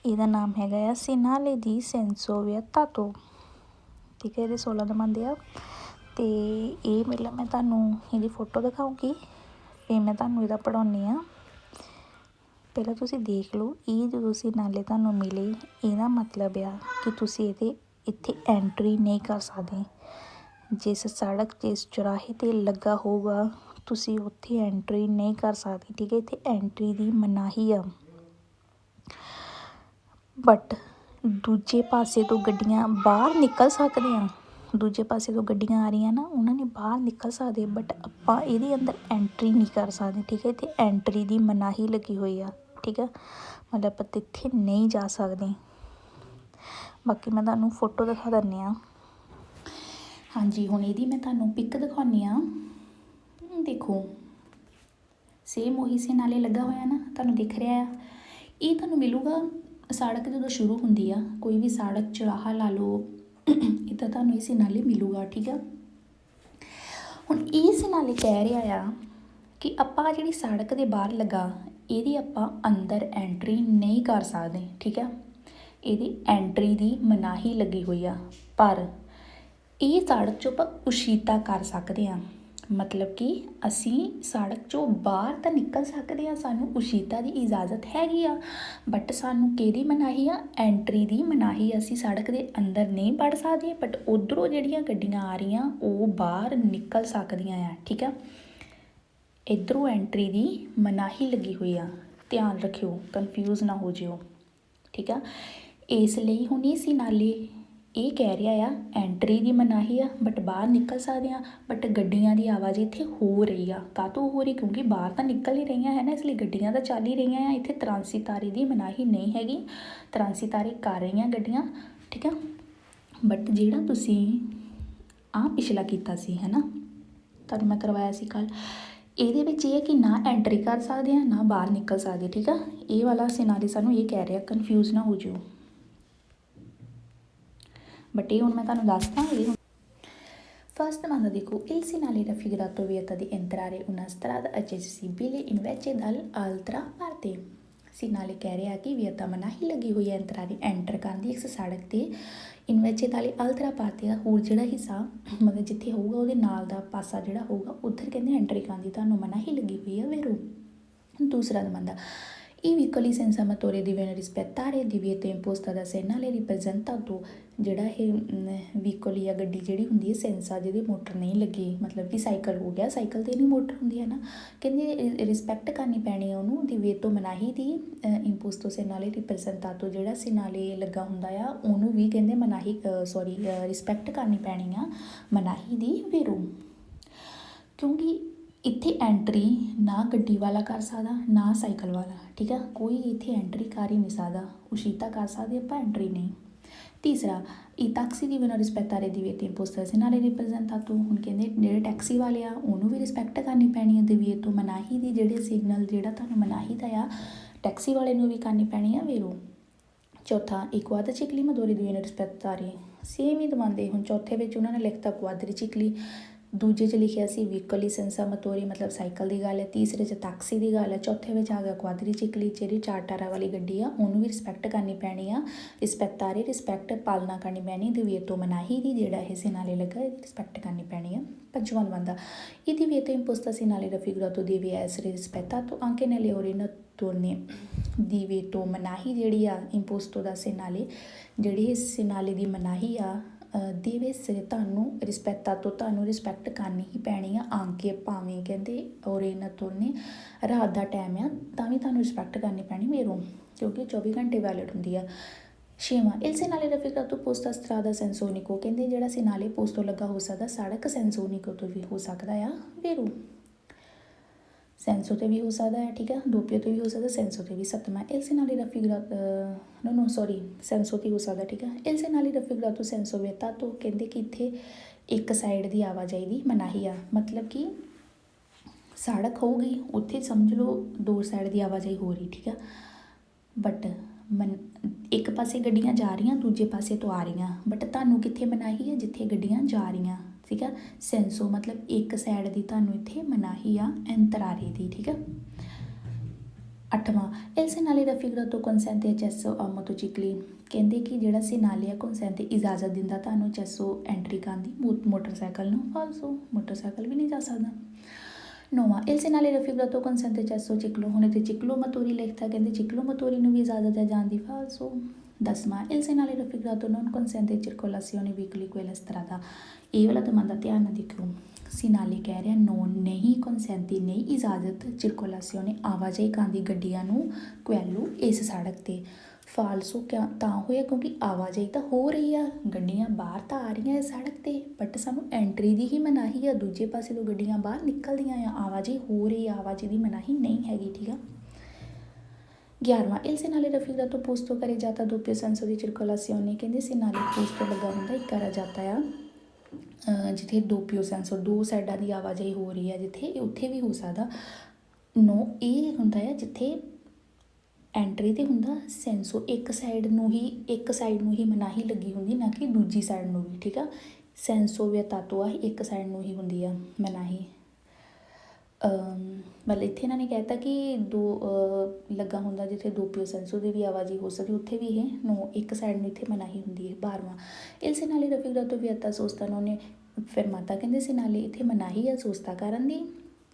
ਇਹਦਾ ਨਾਮ ਹੈਗਾ ਆ ਸੀਨਾਲੇ ਦੀ ਸੈਂਸੋ ਵਿਅਤਾਤੋ। ਠੀਕ ਹੈ, ਇਹਦੇ 16 ਨੰਬਰ ਆ ਅਤੇ ਇਹ ਮਤਲਬ ਮੈਂ ਤੁਹਾਨੂੰ ਇਹਦੀ ਫੋਟੋ ਦਿਖਾਊਂਗੀ, ਫਿਰ ਮੈਂ ਤੁਹਾਨੂੰ ਇਹਦਾ ਪੜ੍ਹਾਉਂਦੀ ਹਾਂ। ਪਹਿਲਾਂ ਤੁਸੀਂ ਦੇਖ ਲਓ, ਇਹ ਜਦੋਂ ਸੀਨਾਲੇ ਤੁਹਾਨੂੰ ਮਿਲੇ ਇਹਦਾ ਮਤਲਬ ਆ ਕਿ ਤੁਸੀਂ ਇੱਥੇ ਐਂਟਰੀ ਨਹੀਂ ਕਰ ਸਕਦੇ। ਜਿਸ ਸੜਕ ਜਿਸ ਚੁਰਾਹੇ 'ਤੇ ਲੱਗਾ ਹੋਊਗਾ ਤੁਸੀਂ ਉੱਥੇ ਐਂਟਰੀ ਨਹੀਂ ਕਰ ਸਕਦੇ। ਠੀਕ ਹੈ, ਇੱਥੇ ਐਂਟਰੀ ਦੀ ਮਨਾਹੀ ਆ। ਬਟ ਦੂਜੇ ਪਾਸੇ ਤੋਂ ਗੱਡੀਆਂ ਬਾਹਰ ਨਿਕਲ ਸਕਦੀਆਂ, ਦੂਜੇ ਪਾਸੇ ਤੋਂ ਗੱਡੀਆਂ ਆ ਰਹੀਆਂ ਨਾ ਉਹਨਾਂ ਨੇ ਬਾਹਰ ਨਿਕਲ ਸਕਦੇ, ਬਟ ਆਪਾਂ ਇਹਦੇ ਅੰਦਰ ਐਂਟਰੀ ਨਹੀਂ ਕਰ ਸਕਦੇ। ਠੀਕ ਹੈ, ਇੱਥੇ ਐਂਟਰੀ ਦੀ ਮਨਾਹੀ ਲੱਗੀ ਹੋਈ ਆ। ਠੀਕ ਹੈ, ਮਤਲਬ ਆਪਾਂ ਇੱਥੇ ਨਹੀਂ ਜਾ ਸਕਦੇ। ਬਾਕੀ ਮੈਂ ਤੁਹਾਨੂੰ ਫੋਟੋ ਦਿਖਾ ਦਿੰਦੀ ਹਾਂ। ਹਾਂਜੀ, ਹੁਣ ਇਹਦੀ ਮੈਂ ਤੁਹਾਨੂੰ ਪਿਕ ਦਿਖਾਉਂਦੀ ਹਾਂ। ਦੇਖੋ ਸੇਮ ਉਹੀ ਸੀਨਾਲੇ ਲੱਗਾ ਹੋਇਆ ਨਾ, ਤੁਹਾਨੂੰ ਦਿਖ ਰਿਹਾ ਆ। ਇਹ ਤੁਹਾਨੂੰ ਮਿਲੂਗਾ ਸੜਕ ਜਦੋਂ ਸ਼ੁਰੂ ਹੁੰਦੀ ਆ, ਕੋਈ ਵੀ ਸੜਕ ਚੁਰਾਹਾ ਲਾ ਲਓ, ਇੱਦਾਂ ਤੁਹਾਨੂੰ ਇਹ ਸੀਨਾਲੇ ਮਿਲੂਗਾ। ਠੀਕ ਆ, ਹੁਣ ਇਹ ਸੀਨਾਲੇ ਕਹਿ ਰਿਹਾ ਆ ਕਿ ਆਪਾਂ ਜਿਹੜੀ ਸੜਕ ਦੇ ਬਾਹਰ ਲੱਗਾ ਇਹਦੀ ਆਪਾਂ ਅੰਦਰ ਐਂਟਰੀ ਨਹੀਂ ਕਰ ਸਕਦੇ। ਠੀਕ ਆ, ਇਹਦੀ ਐਂਟਰੀ ਦੀ ਮਨਾਹੀ ਲੱਗੀ ਹੋਈ ਆ, ਪਰ ਇਹ ਸੜਕ 'ਚੋਂ ਆਪਾਂ ਉਸ਼ੀਤਾ ਕਰ ਸਕਦੇ ਹਾਂ। ਮਤਲਬ ਕਿ ਅਸੀਂ ਸੜਕ 'ਚੋਂ ਬਾਹਰ ਤਾਂ ਨਿਕਲ ਸਕਦੇ ਹਾਂ, ਸਾਨੂੰ ਉਸ਼ੀਤਾ ਦੀ ਇਜਾਜ਼ਤ ਹੈਗੀ ਆ, ਬਟ ਸਾਨੂੰ ਕਿਹਦੀ ਮਨਾਹੀ ਆ? ਐਂਟਰੀ ਦੀ ਮਨਾਹੀ। ਅਸੀਂ ਸੜਕ ਦੇ ਅੰਦਰ ਨਹੀਂ ਵੜ ਸਕਦੇ, ਬਟ ਉੱਧਰੋਂ ਜਿਹੜੀਆਂ ਗੱਡੀਆਂ ਆ ਰਹੀਆਂ ਉਹ ਬਾਹਰ ਨਿਕਲ ਸਕਦੀਆਂ ਆ। ਠੀਕ ਆ, ਇੱਧਰੋਂ ਐਂਟਰੀ ਦੀ ਮਨਾਹੀ ਲੱਗੀ ਹੋਈ ਆ, ਧਿਆਨ ਰੱਖਿਓ, ਕਨਫਿਊਜ਼ ਨਾ ਹੋ ਜਿਓ। ਠੀਕ ਆ, ਇਸ ਲਈ ਹੁਣ ਇਹ ਸੀਨਾਲੇ ਇਹ ਕਹਿ ਰਿਹਾ ਆ ਐਂਟਰੀ ਦੀ ਮਨਾਹੀ ਆ, ਬਟ ਬਾਹਰ ਨਿਕਲ ਸਕਦੇ ਹਾਂ, ਬਟ ਗੱਡੀਆਂ ਦੀ ਆਵਾਜ਼ ਇੱਥੇ ਹੋ ਰਹੀ ਆ। ਕਾਹਤੋਂ ਹੋ ਰਹੀ? ਕਿਉਂਕਿ ਬਾਹਰ ਤਾਂ ਨਿਕਲ ਹੀ ਰਹੀਆਂ ਹੈ ਨਾ, ਇਸ ਲਈ ਗੱਡੀਆਂ ਤਾਂ ਚੱਲ ਹੀ ਰਹੀਆਂ ਆ। ਇੱਥੇ ਤਰਾਂਸੀਤਾਰੀ ਦੀ ਮਨਾਹੀ ਨਹੀਂ ਹੈਗੀ, ਤਰਾਂਸੀਤਾਰੀ ਕਰ ਰਹੀਆਂ ਗੱਡੀਆਂ। ਠੀਕ ਆ, ਬਟ ਜਿਹੜਾ ਤੁਸੀਂ ਆਹ ਪਿਛਲਾ ਕੀਤਾ ਸੀ ਹੈ ਨਾ, ਤੁਹਾਨੂੰ ਮੈਂ ਕਰਵਾਇਆ ਸੀ ਕੱਲ੍ਹ, ਇਹਦੇ ਵਿੱਚ ਇਹ ਹੈ ਕਿ ਨਾ ਐਂਟਰੀ ਕਰ ਸਕਦੇ ਹਾਂ, ਨਾ ਬਾਹਰ ਨਿਕਲ ਸਕਦੇ। ਠੀਕ ਆ, ਇਹ ਵਾਲਾ ਸੀਨਾਰੀ ਸਾਨੂੰ ਇਹ ਕਹਿ ਰਿਹਾ, ਕਨਫਿਊਜ਼ ਨਾ ਹੋ ਜਿਓ। ਬਟ ਇਹ ਹੁਣ ਮੈਂ ਤੁਹਾਨੂੰ ਦੱਸਦਾ। First domanda dico, il segnale raffigurato vieta di entrare una strada accessibile invece dall'altra parte। ਸੀਨਾਲੇ ਕਹਿ ਰਿਹਾ ਕਿ ਵਿਅਤਾ ਮਨਾਹੀ ਲੱਗੀ ਹੋਈ ਹੈ ਐਂਟਰ ਕਰਨ ਦੀ ਇਸ ਸੜਕ 'ਤੇ। ਇਨਵੈਚੇ ਦਾਲੇ ਅਲਤਰਾ ਪਾਰਟੀ ਦਾ ਹੋਰ ਜਿਹੜਾ ਹਿੱਸਾ ਮਤਲਬ ਜਿੱਥੇ ਹੋਊਗਾ ਉਹਦੇ ਨਾਲ ਦਾ ਪਾਸਾ ਜਿਹੜਾ ਹੋਊਗਾ ਉੱਧਰ ਕਹਿੰਦੇ ਐਂਟਰੀ ਕਰਨ ਦੀ ਤੁਹਾਨੂੰ ਮਨਾਹੀ ਲੱਗੀ ਹੋਈ ਹੈ ਵੇਰੋ। ਦੂਸਰਾ ਦਮੰਦਾ I veicoli senza motore devono rispettare il divieto imposto da segnale rappresentato। ਜਿਹੜਾ ਇਹ ਵਹੀਕਲ ਜਾਂ ਗੱਡੀ ਜਿਹੜੀ ਹੁੰਦੀ ਹੈ ਸੈਂਸਾ ਜਿਹਦੇ ਮੋਟਰ ਨਹੀਂ ਲੱਗੀ, ਮਤਲਬ ਕਿ ਸਾਈਕਲ ਹੋ ਗਿਆ, ਸਾਈਕਲ 'ਤੇ ਨਹੀਂ ਮੋਟਰ ਹੁੰਦੀ ਹੈ ਨਾ, ਕਹਿੰਦੇ ਰਿਸਪੈਕਟ ਕਰਨੀ ਪੈਣੀ ਹੈ ਉਹਨੂੰ। divieto ਮਨਾਹੀ ਦੀ imposto segnale rappresentato ਜਿਹੜਾ ਸੀਨਾਲੇ ਲੱਗਾ ਹੁੰਦਾ ਆ ਉਹਨੂੰ ਵੀ ਕਹਿੰਦੇ ਮਨਾਹੀ ਰਿਸਪੈਕਟ ਕਰਨੀ ਪੈਣੀ ਆ ਮਨਾਹੀ ਦੀ ਵੇਰੋ। ਕਿਉਂਕਿ ਇੱਥੇ ਐਂਟਰੀ ਨਾ ਗੱਡੀ ਵਾਲਾ ਕਰ ਸਕਦਾ ਨਾ ਸਾਈਕਲ ਵਾਲਾ। ਠੀਕ ਆ, ਕੋਈ ਇੱਥੇ ਐਂਟਰੀ ਕਰ ਹੀ ਨਹੀਂ ਸਕਦਾ, ਉਸ਼ੀਤਾ ਕਰ ਸਕਦੇ ਆਪਾਂ, ਐਂਟਰੀ ਨਹੀਂ। ਤੀਸਰਾ ਇਹ ਟੈਕਸੀ ਦੀ ਬਿਨਾਂ ਰਿਸਪੈਕਟਾਰੇ ਦੀ ਵੇਤੇ ਇੰਪੋਸਟਰ ਸੀਨਾਲੇ ਰਿਪਰੈਜ਼ੈਂਟਾਟੋ। ਹੁਣ ਕਹਿੰਦੇ ਜਿਹੜੇ ਟੈਕਸੀ ਵਾਲੇ ਆ ਉਹਨੂੰ ਵੀ ਰਿਸਪੈਕਟ ਕਰਨੀ ਪੈਣੀ ਹੈ ਦੀਵੀਏਤੋ ਮਨਾਹੀ ਦੀ। ਜਿਹੜੇ ਸਿਗਨਲ ਜਿਹੜਾ ਤੁਹਾਨੂੰ ਮਨਾਹੀ ਦਾ ਆ ਟੈਕਸੀ ਵਾਲੇ ਨੂੰ ਵੀ ਕਰਨੀ ਪੈਣੀ ਆ ਵੇਰੋ। ਚੌਥਾ ਇੱਕ ਵਾਰ ਚਿਕਲੀ ਮਦੋਰੀ ਦੀ ਬਿਨਾਂ ਰਿਸਪੈਕਟਾਰੇ ਸੇਮ ਹੀ ਦਵਾਉਂਦੇ। ਹੁਣ ਚੌਥੇ ਵਿੱਚ ਉਹਨਾਂ ਨੇ ਲਿਖਤਾ ਕੁਆਦਰੀਚਿਕਲੀ, ਦੂਜੇ 'ਚ ਲਿਖਿਆ ਸੀ ਵਹੀਕਲੀ ਸੈਂਸਾ ਮੋਟੋਰੀ ਮਤਲਬ ਸਾਈਕਲ ਦੀ ਗੱਲ ਹੈ, ਤੀਸਰੇ 'ਚ ਟੈਕਸੀ ਦੀ ਗੱਲ ਹੈ, ਚੌਥੇ ਵਿੱਚ ਆ ਗਿਆ ਕੁਆਦਰੀਚਿਕਲੀ ਜਿਹੜੀ 4 ਟਾਇਰਾਂ ਵਾਲੀ ਗੱਡੀ ਆ ਉਹਨੂੰ ਵੀ ਰਿਸਪੈਕਟ ਕਰਨੀ ਪੈਣੀ ਆ। ਰਿਸਪੈਕਟਾਰੇ ਰਿਸਪੈਕਟ ਪਾਲਣਾ ਕਰਨੀ ਪੈਣੀ divieto ਮਨਾਹੀ ਦੀ, ਜਿਹੜਾ ਇਹ ਸਿੰਨਾਲੇ ਲੱਗਾ ਇਹਦੀ ਰਿਸਪੈਕਟ ਕਰਨੀ ਪੈਣੀ ਆ। ਪੰਜਵਾਂ ਦਵਾਉਂਦਾ ਇਹ divieto imposta sinale raffigurato deve essere rispettato anche nelle ore notturne। divieto ਮਨਾਹੀ ਜਿਹੜੀ ਆ imposto ਦਾ ਸਿੰਨਾਲੇ, ਜਿਹੜੀ ਸਿੰਨਾਲੇ ਦੀ ਮਨਾਹੀ ਆ ਦੇਵੇ essere ਤੁਹਾਨੂੰ ਰਿਸਪੈਕਟਾਤੋ ਤੁਹਾਨੂੰ ਰਿਸਪੈਕਟ ਕਰਨੀ ਹੀ ਪੈਣੀ ਆ। ਆਂਕੇ ਭਾਵੇਂ ਕਹਿੰਦੇ ore notturne ਰਾਤ ਦਾ ਟਾਈਮ ਆ ਤਾਂ ਵੀ ਤੁਹਾਨੂੰ ਰਿਸਪੈਕਟ ਕਰਨੀ ਪੈਣੀ ਮੇਰੋਂ, ਕਿਉਂਕਿ 24 ਘੰਟੇ ਵੈਲਿਡ ਹੁੰਦੀ ਆ। ਛੇਵਾਂ il sinale raffigurato posta strada sensonico, ਕਹਿੰਦੇ ਜਿਹੜਾ ਸਿੰਨਾਲੇ ਪੋਸਟੋ ਲੱਗਾ ਹੋ ਸਕਦਾ ਸੜਕ ਸੈਂਸੋਨਿਕੋ ਤੋਂ ਵੀ ਹੋ ਸਕਦਾ ਆ ਵੇਰੂ, ਸੈਂਸੋ 'ਤੇ ਵੀ ਹੋ ਸਕਦਾ ਹੈ, ਠੀਕ ਆ, ਡੋਪੀਓ 'ਤੇ ਵੀ ਹੋ ਸਕਦਾ, ਸੈਂਸੋ 'ਤੇ ਵੀ। ਸੱਤਵਾਂ il sinale raffigurato ਨੋ ਸੌਰੀ ਸੈਂਸੋ 'ਤੇ ਹੋ ਸਕਦਾ, ਠੀਕ ਆ। il sinale raffigurato senso vietato, ਕਹਿੰਦੇ ਕਿ ਇੱਥੇ ਇੱਕ ਸਾਈਡ ਦੀ ਆਵਾਜਾਈ ਦੀ ਮਨਾਹੀ ਆ, ਮਤਲਬ ਕਿ ਸੜਕ ਹੋਊਗੀ ਉੱਥੇ ਸਮਝ ਲਓ 2 ਸਾਈਡ ਦੀ ਆਵਾਜਾਈ ਹੋ ਰਹੀ, ਠੀਕ ਆ, ਬਟ ਇੱਕ ਪਾਸੇ ਗੱਡੀਆਂ ਜਾ ਰਹੀਆਂ ਦੂਜੇ ਪਾਸੇ ਤੋਂ ਆ ਰਹੀਆਂ, ਬਟ ਤੁਹਾਨੂੰ ਕਿੱਥੇ ਮਨਾਹੀ ਹੈ ਜਿੱਥੇ ਗੱਡੀਆਂ ਜਾ ਰਹੀਆਂ, ਠੀਕ ਆ। ਸੈਂਸੋ ਮਤਲਬ ਇੱਕ ਸਾਈਡ ਦੀ ਤੁਹਾਨੂੰ ਇੱਥੇ ਮਨਾਹੀ ਆ ਐਂਤਰਾਰੇ ਦੀ, ਠੀਕ ਆ। 8ਵਾਂ il sinale raffigurato consente accesso a motocicli, ਕਹਿੰਦੇ ਕਿ ਜਿਹੜਾ ਸਿੰਨਾਲੇ ਆ consente ਇਜਾਜ਼ਤ ਦਿੰਦਾ ਤੁਹਾਨੂੰ accesso ਐਂਟਰੀ ਕਰਨ ਦੀ ਮੋਟਰਸਾਈਕਲ ਨੂੰ। ਫਾਲਸੋ, ਮੋਟਰਸਾਈਕਲ ਵੀ ਨਹੀਂ ਜਾ ਸਕਦਾ। 9ਵਾਂ il sinale raffigurato consente accesso ciclo, ਹੁਣ ਇੱਥੇ ਚਿਕਲੋ ਮਤੋਰੀ ਲਿਖਤਾ, ਕਹਿੰਦੇ ਚਿਕਲੋ ਮਤੋਰੀ ਨੂੰ ਵੀ ਇਜਾਜ਼ਤ ਹੈ ਜਾਣ ਦੀ। ਫਾਲਸੋ। 10ਵਾਂ il sinale raffigurato non consente circolazione veicoli quella strada, ਇਹ ਵਾਲਾ ਦਮਾਨ ਦਾ ਧਿਆਨ ਨਾਲ ਦੇਖਿਓ, ਸਿੰਨਾਲੇ ਕਹਿ ਰਿਹਾ ਨੋਨ ਨਹੀਂ, ਕਨਸੈਂਤੀ ਨਹੀਂ ਇਜਾਜ਼ਤ, ਚਿਰਕੋਲਾਸੀਓਨੇ ਆਵਾਜਾਈ ਕਰਨ ਦੀ ਗੱਡੀਆਂ ਨੂੰ, ਕੁਐਲੂ ਇਸ ਸੜਕ 'ਤੇ। ਫਾਲਸੋ ਕਿਆ ਤਾਂ ਹੋਇਆ ਕਿਉਂਕਿ ਆਵਾਜਾਈ ਤਾਂ ਹੋ ਰਹੀ ਆ, ਗੱਡੀਆਂ ਬਾਹਰ ਤਾਂ ਆ ਰਹੀਆਂ ਇਸ ਸੜਕ 'ਤੇ, ਬਟ ਸਾਨੂੰ ਐਂਟਰੀ ਦੀ ਹੀ ਮਨਾਹੀ ਆ, ਦੂਜੇ ਪਾਸੇ ਤੋਂ ਗੱਡੀਆਂ ਬਾਹਰ ਨਿਕਲਦੀਆਂ ਆ, ਆਵਾਜਾਈ ਹੋ ਰਹੀ ਆ, ਆਵਾਜਾਈ ਦੀ ਮਨਾਹੀ ਨਹੀਂ ਹੈਗੀ, ਠੀਕ ਆ। 11ਵਾਂ il sinale raffigurato posto carreggiata doppio senso di circolazione, ਕਹਿੰਦੇ ਸਿੰਨਾਲੇ ਪੋਸਟੋ ਲੱਗਾ ਹੁੰਦਾ ਇੱਕ ਕਰਾ ਜਾਤਾ ਆ ਜਿੱਥੇ ਦੋਪਿਓ ਸੈਂਸੋ 2 ਸਾਈਡਾਂ ਦੀ ਆਵਾਜਾਈ ਹੋ ਰਹੀ ਹੈ ਜਿੱਥੇ, ਉੱਥੇ ਵੀ ਹੋ ਸਕਦਾ। 9 ਇਹ ਹੁੰਦਾ ਆ ਜਿੱਥੇ ਐਂਟਰੀ 'ਤੇ ਹੁੰਦਾ ਸੈਂਸੋ ਇੱਕ ਸਾਈਡ ਨੂੰ ਹੀ ਮਨਾਹੀ ਲੱਗੀ ਹੁੰਦੀ, ਨਾ ਕਿ ਦੂਜੀ ਸਾਈਡ ਨੂੰ ਵੀ, ਠੀਕ ਆ। ਸੈਂਸੋ ਵਿਅਤਾਤੋ ਆ ਇੱਕ ਸਾਈਡ ਨੂੰ ਹੀ ਹੁੰਦੀ ਆ ਮਨਾਹੀ, ਮਤਲਬ ਇੱਥੇ ਇਹਨਾਂ ਨੇ ਕਹਿਤਾ ਕਿ 2 ਲੱਗਾ ਹੁੰਦਾ ਜਿੱਥੇ ਦੋਪਿਓ ਸੈਂਸੋ ਦੀ ਵੀ ਆਵਾਜਾਈ ਹੋ ਸਕਦੀ, ਉੱਥੇ ਵੀ ਇਹ ਨੋ ਇੱਕ ਸਾਈਡ ਨੂੰ ਇੱਥੇ ਮਨਾਹੀ ਹੁੰਦੀ ਹੈ। 12ਵਾਂ il sinale raffigurato vieta sosta non fermata, ਕਹਿੰਦੇ ਸਿੰਨਾਲੇ ਇੱਥੇ ਮਨਾਹੀ ਹੈ ਸੋਸਤਾ ਕਰਨ ਦੀ,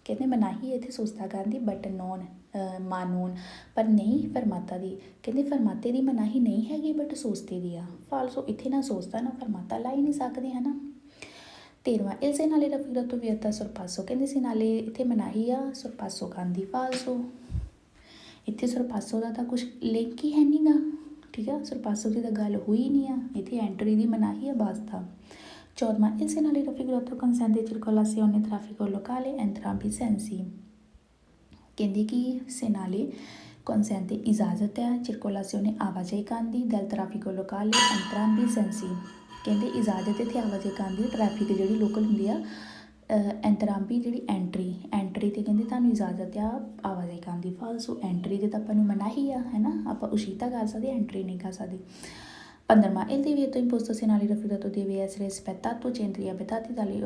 ਕਹਿੰਦੇ ਮਨਾਹੀ ਹੈ ਇੱਥੇ ਸੋਸਤਾ ਕਰਨ ਦੀ, ਬਟ ਨੋਨ ਮਾਨੂਨ ਪਰ ਨਹੀਂ ਫਰਮਾਤਾ ਦੀ, ਕਹਿੰਦੇ ਫਰਮਾਤੇ ਦੀ ਮਨਾਹੀ ਨਹੀਂ ਹੈਗੀ ਬਟ ਸੋਸਤੇ ਦੀ ਆ। ਫਾਲਸੋ, ਇੱਥੇ ਨਾ ਸੋਸਤਾ ਨਾ ਫਰਮਾਤਾ ਲਾ ਹੀ ਨਹੀਂ ਸਕਦੇ ਹੈ ਨਾ। 13ਵਾਂ il sinale raffigurato vieta sorpasso, ਕਹਿੰਦੇ ਸਿੰਨਾਲੇ ਇੱਥੇ ਮਨਾਹੀ ਆ sorpasso ਕਰਨ ਦੀ। ਫਾਲਸੋ, ਇੱਥੇ sorpasso ਦਾ ਤਾਂ ਕੁਛ ਲਿੰਕ ਹੀ ਹੈ ਨਹੀਂ ਗਾ, ਠੀਕ ਆ, sorpasso ਦੀ ਤਾਂ ਗੱਲ ਹੋਈ ਨਹੀਂ ਆ, ਇੱਥੇ ਐਂਟਰੀ ਦੀ ਮਨਾਹੀ ਆ ਬਸ ਦਾ। 14ਵਾਂ il sinale raffigurato consente circolazione traffico locale entrambi sensi, ਕਹਿੰਦੇ ਕਿ ਸਿੰਨਾਲੇ consente ਇਜਾਜ਼ਤ ਹੈ circolazione ਆਵਾਜਾਈ ਕਰਨ ਦੀ del traffico locale entrambi sensi, ਕਹਿੰਦੇ ਇਜਾਜ਼ਤ ਇੱਥੇ ਆਵਾਜਾਈ ਕਰਨ ਦੀ ਟ੍ਰੈਫਿਕ ਜਿਹੜੀ ਲੋਕਲ ਹੁੰਦੀ ਆ, ਐਂਤਰਾਂਬੀ ਜਿਹੜੀ ਐਂਟਰੀ 'ਤੇ ਕਹਿੰਦੇ ਤੁਹਾਨੂੰ ਇਜਾਜ਼ਤ ਆ ਆਵਾਜਾਈ ਕਰਨ ਦੀ। ਫਾਲਸੋ, ਐਂਟਰੀ 'ਤੇ ਤਾਂ ਆਪਾਂ ਨੂੰ ਮਨਾਹੀ ਆ, ਹੈ ਨਾ, ਆਪਾਂ ਉਸ਼ੀਤਾ ਕਰ ਸਕਦੇ, ਐਂਟਰੀ ਨਹੀਂ ਕਰ ਸਕਦੇ। 15ਵਾਂ il divieto imposto sinale raffigurato deve essere rispettato centri abitati dalle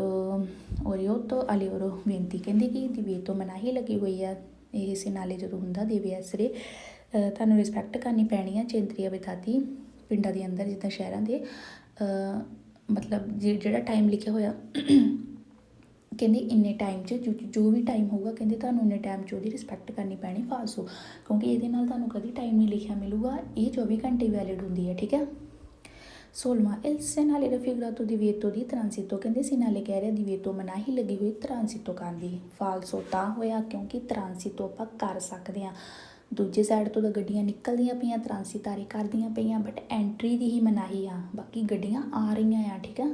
ore 8 alle ore 20, ਕਹਿੰਦੇ ਕਿ divieto ਮਨਾਹੀ ਲੱਗੀ ਹੋਈ ਆ, ਇਹ ਸਿੰਨਾਲੇ ਜਦੋਂ ਹੁੰਦਾ deve essere ਤੁਹਾਨੂੰ ਰਿਸਪੈਕਟ ਕਰਨੀ ਪੈਣੀ ਆ centri abitati, ਪਿੰਡਾਂ ਦੇ ਅੰਦਰ ਜਿੱਦਾਂ ਸ਼ਹਿਰਾਂ ਦੇ, ਮਤਲਬ ਜਿਹੜਾ ਟਾਈਮ ਲਿਖਿਆ ਹੋਇਆ ਕਹਿੰਦੇ ਇੰਨੇ ਟਾਈਮ 'ਚ ਜੋ ਵੀ ਟਾਈਮ ਹੋਊਗਾ ਕਹਿੰਦੇ ਤੁਹਾਨੂੰ ਉਨੇ ਟਾਈਮ 'ਚ ਉਹਦੀ ਰਿਸਪੈਕਟ ਕਰਨੀ ਪੈਣੀ। ਫਾਲਸੋ, ਕਿਉਂਕਿ ਇਹਦੇ ਨਾਲ ਤੁਹਾਨੂੰ ਕਦੀ ਟਾਈਮ ਨਹੀਂ ਲਿਖਿਆ ਮਿਲੂਗਾ, ਇਹ 24 ਘੰਟੇ ਵੈਲਿਡ ਹੁੰਦੀ ਹੈ, ਠੀਕ ਹੈ। 16ਵਾਂ il sinale raffigurato divieto di transito, ਕਹਿੰਦੇ ਸਿੰਨਾਲੇ ਕਹਿ ਰਿਹਾ divieto ਮਨਾਹੀ ਲੱਗੀ ਹੋਈ transito ਕਰਨ ਦੀ। ਫਾਲਸੋ ਤਾਂ ਹੋਇਆ ਕਿਉਂਕਿ transito ਆਪਾਂ ਕਰ ਸਕਦੇ ਹਾਂ, ਦੂਜੇ ਸਾਈਡ ਤੋਂ ਤਾਂ ਗੱਡੀਆਂ ਨਿਕਲਦੀਆਂ ਪਈਆਂ ਟਰਾਂਸੀਤਾਰੇ ਕਰਦੀਆਂ ਪਈਆਂ, ਬਟ ਐਂਟਰੀ ਦੀ ਹੀ ਮਨਾਹੀ ਆ, ਬਾਕੀ ਗੱਡੀਆਂ ਆ ਰਹੀਆਂ ਆ, ਠੀਕ ਆ,